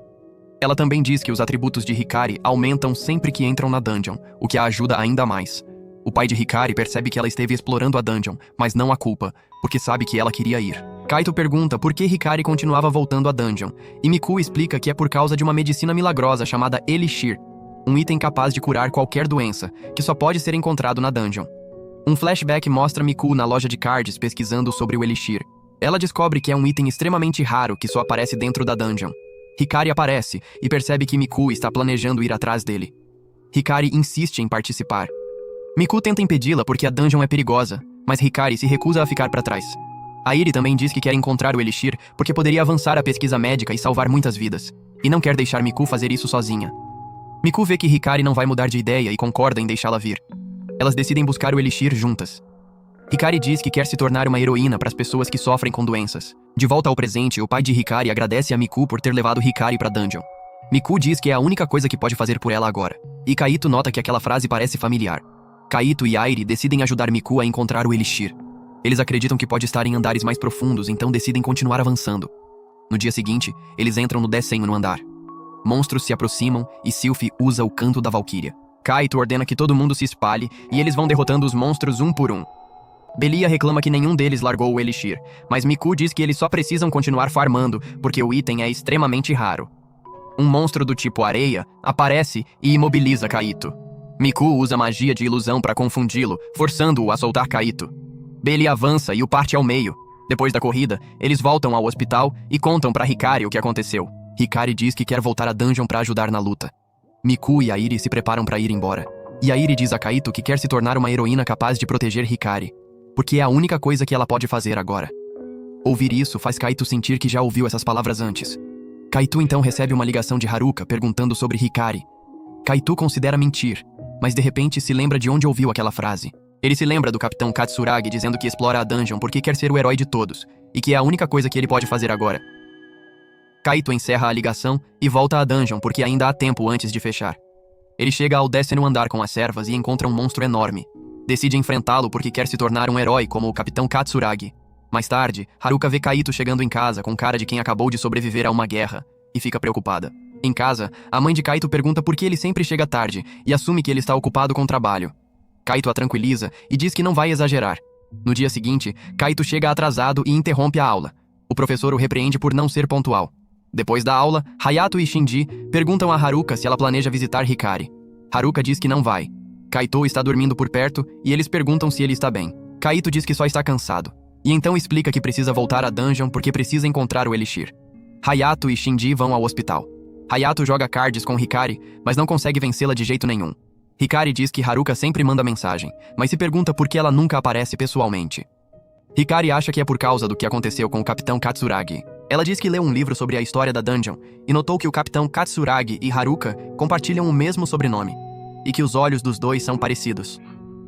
Ela também diz que os atributos de Hikari aumentam sempre que entram na dungeon, o que a ajuda ainda mais. O pai de Hikari percebe que ela esteve explorando a dungeon, mas não a culpa, porque sabe que ela queria ir. Kaito pergunta por que Hikari continuava voltando à dungeon, e Miku explica que é por causa de uma medicina milagrosa chamada Elixir, um item capaz de curar qualquer doença, que só pode ser encontrado na dungeon. Um flashback mostra Miku na loja de cards pesquisando sobre o Elixir. Ela descobre que é um item extremamente raro que só aparece dentro da dungeon. Hikari aparece e percebe que Miku está planejando ir atrás dele. Hikari insiste em participar. Miku tenta impedi-la porque a dungeon é perigosa, mas Hikari se recusa a ficar para trás. Airi também diz que quer encontrar o Elixir porque poderia avançar a pesquisa médica e salvar muitas vidas, e não quer deixar Miku fazer isso sozinha. Miku vê que Hikari não vai mudar de ideia e concorda em deixá-la vir. Elas decidem buscar o Elixir juntas. Hikari diz que quer se tornar uma heroína para as pessoas que sofrem com doenças. De volta ao presente, o pai de Hikari agradece a Miku por ter levado Hikari para dungeon. Miku diz que é a única coisa que pode fazer por ela agora. E Kaito nota que aquela frase parece familiar. Kaito e Airi decidem ajudar Miku a encontrar o Elixir. Eles acreditam que pode estar em andares mais profundos, então decidem continuar avançando. No dia seguinte, eles entram no 10º andar. Monstros se aproximam e Sylphie usa o canto da Valkyria. Kaito ordena que todo mundo se espalhe e eles vão derrotando os monstros um por um. Belia reclama que nenhum deles largou o Elixir, mas Miku diz que eles só precisam continuar farmando porque o item é extremamente raro. Um monstro do tipo areia aparece e imobiliza Kaito. Miku usa magia de ilusão para confundi-lo, forçando-o a soltar Kaito. Belia avança e o parte ao meio. Depois da corrida, eles voltam ao hospital e contam para Hikari o que aconteceu. Hikari diz que quer voltar à dungeon para ajudar na luta. Miku e Airi se preparam para ir embora. E Airi diz a Kaito que quer se tornar uma heroína capaz de proteger Hikari, porque é a única coisa que ela pode fazer agora. Ouvir isso faz Kaito sentir que já ouviu essas palavras antes. Kaito então recebe uma ligação de Haruka perguntando sobre Hikari. Kaito considera mentir, mas de repente se lembra de onde ouviu aquela frase. Ele se lembra do Capitão Katsuragi dizendo que explora a dungeon porque quer ser o herói de todos, e que é a única coisa que ele pode fazer agora. Kaito encerra a ligação e volta à dungeon porque ainda há tempo antes de fechar. Ele chega ao 10º andar com as servas e encontra um monstro enorme. Decide enfrentá-lo porque quer se tornar um herói como o Capitão Katsuragi. Mais tarde, Haruka vê Kaito chegando em casa com cara de quem acabou de sobreviver a uma guerra, e fica preocupada. Em casa, a mãe de Kaito pergunta por que ele sempre chega tarde e assume que ele está ocupado com trabalho. Kaito a tranquiliza e diz que não vai exagerar. No dia seguinte, Kaito chega atrasado e interrompe a aula. O professor o repreende por não ser pontual. Depois da aula, Hayato e Shinji perguntam a Haruka se ela planeja visitar Hikari. Haruka diz que não vai. Kaito está dormindo por perto e eles perguntam se ele está bem. Kaito diz que só está cansado. E então explica que precisa voltar à dungeon porque precisa encontrar o Elixir. Hayato e Shinji vão ao hospital. Hayato joga cards com Hikari, mas não consegue vencê-la de jeito nenhum. Hikari diz que Haruka sempre manda mensagem, mas se pergunta por que ela nunca aparece pessoalmente. Hikari acha que é por causa do que aconteceu com o Capitão Katsuragi. Ela diz que leu um livro sobre a história da dungeon e notou que o Capitão Katsuragi e Haruka compartilham o mesmo sobrenome, e que os olhos dos dois são parecidos.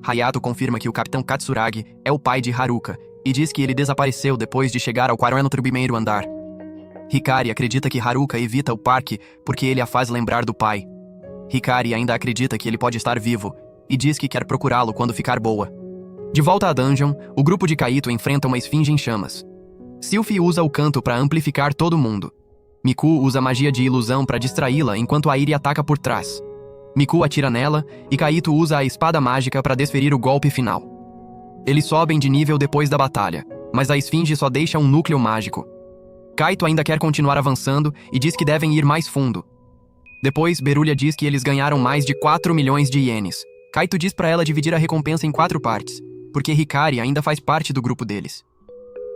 Hayato confirma que o Capitão Katsuragi é o pai de Haruka e diz que ele desapareceu depois de chegar ao 41º andar. Hikari acredita que Haruka evita o parque porque ele a faz lembrar do pai. Hikari ainda acredita que ele pode estar vivo e diz que quer procurá-lo quando ficar boa. De volta à dungeon, o grupo de Kaito enfrenta uma esfinge em chamas. Sylphie usa o canto para amplificar todo mundo. Miku usa magia de ilusão para distraí-la enquanto Airi ataca por trás. Miku atira nela e Kaito usa a espada mágica para desferir o golpe final. Eles sobem de nível depois da batalha, mas a esfinge só deixa um núcleo mágico. Kaito ainda quer continuar avançando e diz que devem ir mais fundo. Depois, Berulia diz que eles ganharam mais de 4 milhões de ienes. Kaito diz para ela dividir a recompensa em 4 partes, porque Hikari ainda faz parte do grupo deles.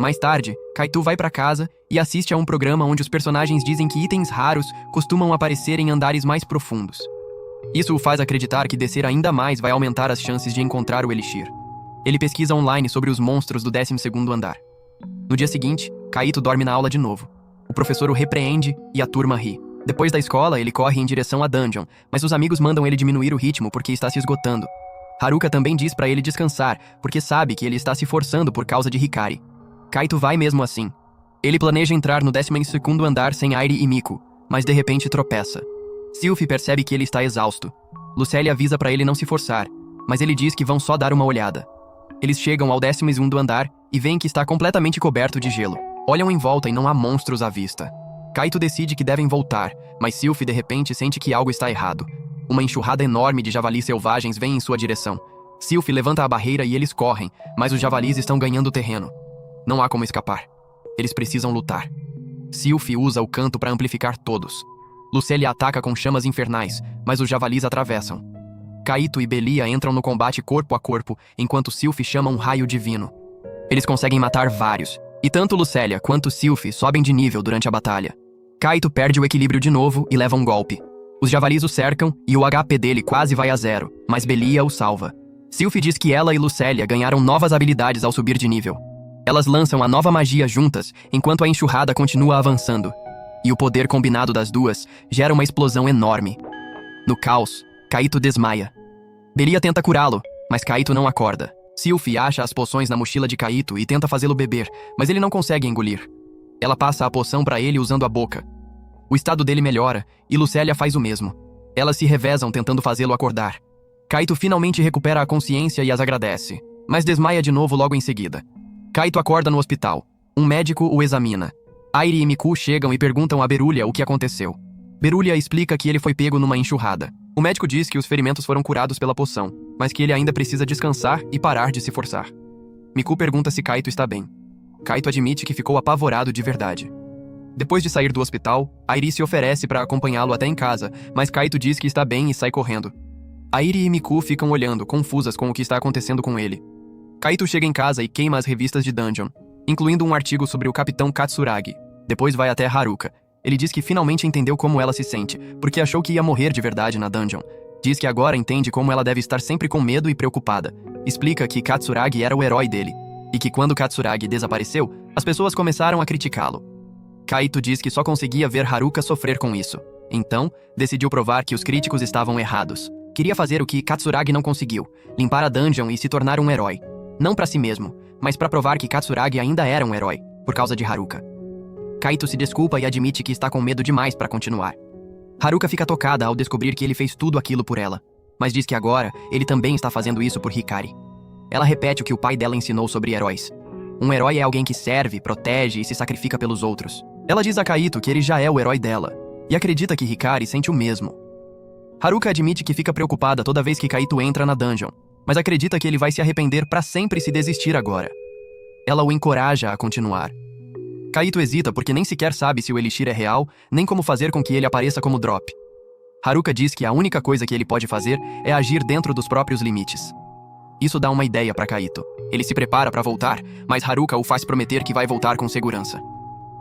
Mais tarde, Kaito vai para casa e assiste a um programa onde os personagens dizem que itens raros costumam aparecer em andares mais profundos. Isso o faz acreditar que descer ainda mais vai aumentar as chances de encontrar o Elixir. Ele pesquisa online sobre os monstros do 12º andar. No dia seguinte, Kaito dorme na aula de novo. O professor o repreende e a turma ri. Depois da escola, ele corre em direção à dungeon, mas os amigos mandam ele diminuir o ritmo porque está se esgotando. Haruka também diz para ele descansar, porque sabe que ele está se forçando por causa de Hikari. Kaito vai mesmo assim. Ele planeja entrar no 12º andar sem Airi e Miku, mas de repente tropeça. Sylphie percebe que ele está exausto. Lucelle avisa para ele não se forçar, mas ele diz que vão só dar uma olhada. Eles chegam ao 12º andar e veem que está completamente coberto de gelo. Olham em volta e não há monstros à vista. Kaito decide que devem voltar, mas Sylphie de repente sente que algo está errado. Uma enxurrada enorme de javalis selvagens vem em sua direção. Sylphie levanta a barreira e eles correm, mas os javalis estão ganhando terreno. Não há como escapar. Eles precisam lutar. Sylphie usa o canto para amplificar todos. Lucelle ataca com chamas infernais, mas os javalis atravessam. Kaito e Belia entram no combate corpo a corpo, enquanto Sylphie chama um raio divino. Eles conseguem matar vários, e tanto Lucelle quanto Sylphie sobem de nível durante a batalha. Kaito perde o equilíbrio de novo e leva um golpe. Os javalis o cercam e o HP dele quase vai a 0, mas Belia o salva. Sylphie diz que ela e Lucelle ganharam novas habilidades ao subir de nível. Elas lançam a nova magia juntas, enquanto a enxurrada continua avançando. E o poder combinado das duas gera uma explosão enorme. No caos, Kaito desmaia. Belia tenta curá-lo, mas Kaito não acorda. Sylphie acha as poções na mochila de Kaito e tenta fazê-lo beber, mas ele não consegue engolir. Ela passa a poção para ele usando a boca. O estado dele melhora, e Lucelle faz o mesmo. Elas se revezam tentando fazê-lo acordar. Kaito finalmente recupera a consciência e as agradece, mas desmaia de novo logo em seguida. Kaito acorda no hospital. Um médico o examina. Airi e Miku chegam e perguntam a Berulia o que aconteceu. Berulia explica que ele foi pego numa enxurrada. O médico diz que os ferimentos foram curados pela poção, mas que ele ainda precisa descansar e parar de se forçar. Miku pergunta se Kaito está bem. Kaito admite que ficou apavorado de verdade. Depois de sair do hospital, Airi se oferece para acompanhá-lo até em casa, mas Kaito diz que está bem e sai correndo. Airi e Miku ficam olhando, confusas com o que está acontecendo com ele. Kaito chega em casa e queima as revistas de Dungeon, incluindo um artigo sobre o Capitão Katsuragi. Depois vai até Haruka. Ele diz que finalmente entendeu como ela se sente, porque achou que ia morrer de verdade na Dungeon. Diz que agora entende como ela deve estar sempre com medo e preocupada. Explica que Katsuragi era o herói dele, e que quando Katsuragi desapareceu, as pessoas começaram a criticá-lo. Kaito diz que só conseguia ver Haruka sofrer com isso. Então, decidiu provar que os críticos estavam errados. Queria fazer o que Katsuragi não conseguiu, limpar a Dungeon e se tornar um herói. Não para si mesmo, mas para provar que Katsuragi ainda era um herói, por causa de Haruka. Kaito se desculpa e admite que está com medo demais para continuar. Haruka fica tocada ao descobrir que ele fez tudo aquilo por ela, mas diz que agora ele também está fazendo isso por Hikari. Ela repete o que o pai dela ensinou sobre heróis. Um herói é alguém que serve, protege e se sacrifica pelos outros. Ela diz a Kaito que ele já é o herói dela, e acredita que Hikari sente o mesmo. Haruka admite que fica preocupada toda vez que Kaito entra na dungeon, mas acredita que ele vai se arrepender para sempre se desistir agora. Ela o encoraja a continuar. Kaito hesita porque nem sequer sabe se o Elixir é real, nem como fazer com que ele apareça como drop. Haruka diz que a única coisa que ele pode fazer é agir dentro dos próprios limites. Isso dá uma ideia para Kaito. Ele se prepara para voltar, mas Haruka o faz prometer que vai voltar com segurança.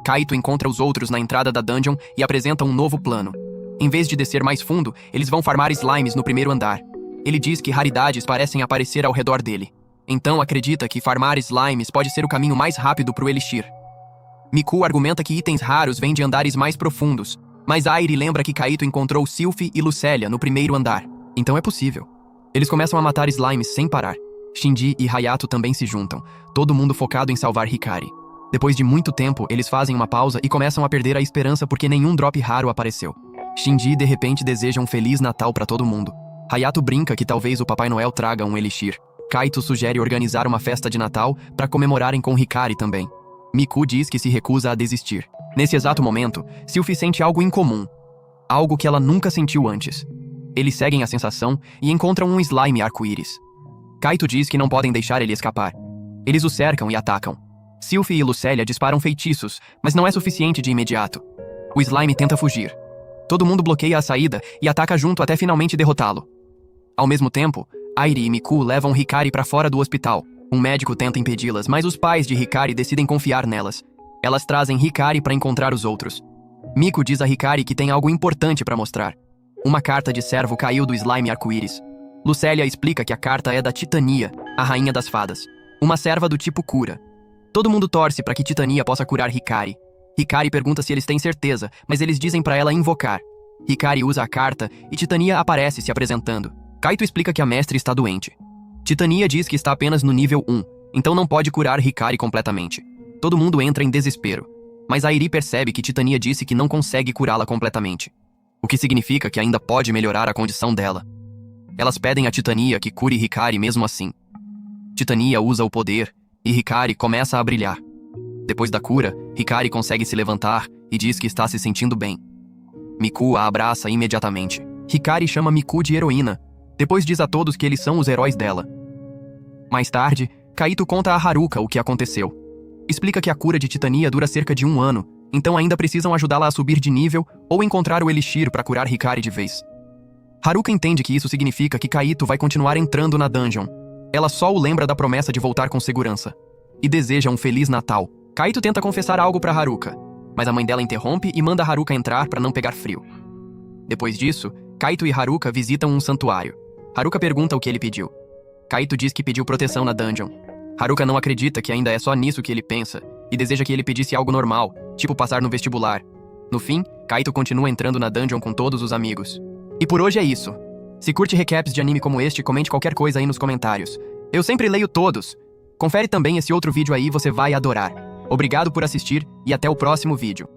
Kaito encontra os outros na entrada da dungeon e apresenta um novo plano. Em vez de descer mais fundo, eles vão farmar slimes no primeiro andar. Ele diz que raridades parecem aparecer ao redor dele. Então acredita que farmar slimes pode ser o caminho mais rápido para o Elixir. Miku argumenta que itens raros vêm de andares mais profundos, mas Airi lembra que Kaito encontrou Sylphie e Lucélia no primeiro andar. Então é possível. Eles começam a matar slimes sem parar. Shinji e Hayato também se juntam, todo mundo focado em salvar Hikari. Depois de muito tempo, eles fazem uma pausa e começam a perder a esperança porque nenhum drop raro apareceu. Shinji de repente deseja um Feliz Natal para todo mundo. Hayato brinca que talvez o Papai Noel traga um Elixir. Kaito sugere organizar uma festa de Natal para comemorarem com Hikari também. Miku diz que se recusa a desistir. Nesse exato momento, Sylphie sente algo incomum. Algo que ela nunca sentiu antes. Eles seguem a sensação e encontram um slime arco-íris. Kaito diz que não podem deixar ele escapar. Eles o cercam e atacam. Sylphie e Lucélia disparam feitiços, mas não é suficiente de imediato. O slime tenta fugir. Todo mundo bloqueia a saída e ataca junto até finalmente derrotá-lo. Ao mesmo tempo, Airi e Miku levam Hikari para fora do hospital. Um médico tenta impedi-las, mas os pais de Hikari decidem confiar nelas. Elas trazem Hikari para encontrar os outros. Miku diz a Hikari que tem algo importante para mostrar. Uma carta de servo caiu do slime arco-íris. Lucélia explica que a carta é da Titania, a rainha das fadas. Uma serva do tipo cura. Todo mundo torce para que Titania possa curar Hikari. Hikari pergunta se eles têm certeza, mas eles dizem para ela invocar. Hikari usa a carta e Titania aparece se apresentando. Kaito explica que a mestre está doente. Titania diz que está apenas no nível 1, então não pode curar Hikari completamente. Todo mundo entra em desespero, mas Airi percebe que Titania disse que não consegue curá-la completamente, o que significa que ainda pode melhorar a condição dela. Elas pedem a Titania que cure Hikari mesmo assim. Titania usa o poder e Hikari começa a brilhar. Depois da cura, Hikari consegue se levantar e diz que está se sentindo bem. Miku a abraça imediatamente. Hikari chama Miku de heroína. Depois diz a todos que eles são os heróis dela. Mais tarde, Kaito conta a Haruka o que aconteceu. Explica que a cura de Titania dura cerca de 1 ano, então ainda precisam ajudá-la a subir de nível ou encontrar o Elixir para curar Hikari de vez. Haruka entende que isso significa que Kaito vai continuar entrando na dungeon. Ela só o lembra da promessa de voltar com segurança. E deseja um Feliz Natal. Kaito tenta confessar algo para Haruka, mas a mãe dela interrompe e manda Haruka entrar para não pegar frio. Depois disso, Kaito e Haruka visitam um santuário. Haruka pergunta o que ele pediu. Kaito diz que pediu proteção na dungeon. Haruka não acredita que ainda é só nisso que ele pensa, e deseja que ele pedisse algo normal, tipo passar no vestibular. No fim, Kaito continua entrando na dungeon com todos os amigos. E por hoje é isso. Se curte recaps de anime como este, comente qualquer coisa aí nos comentários. Eu sempre leio todos. Confere também esse outro vídeo aí, você vai adorar. Obrigado por assistir e até o próximo vídeo.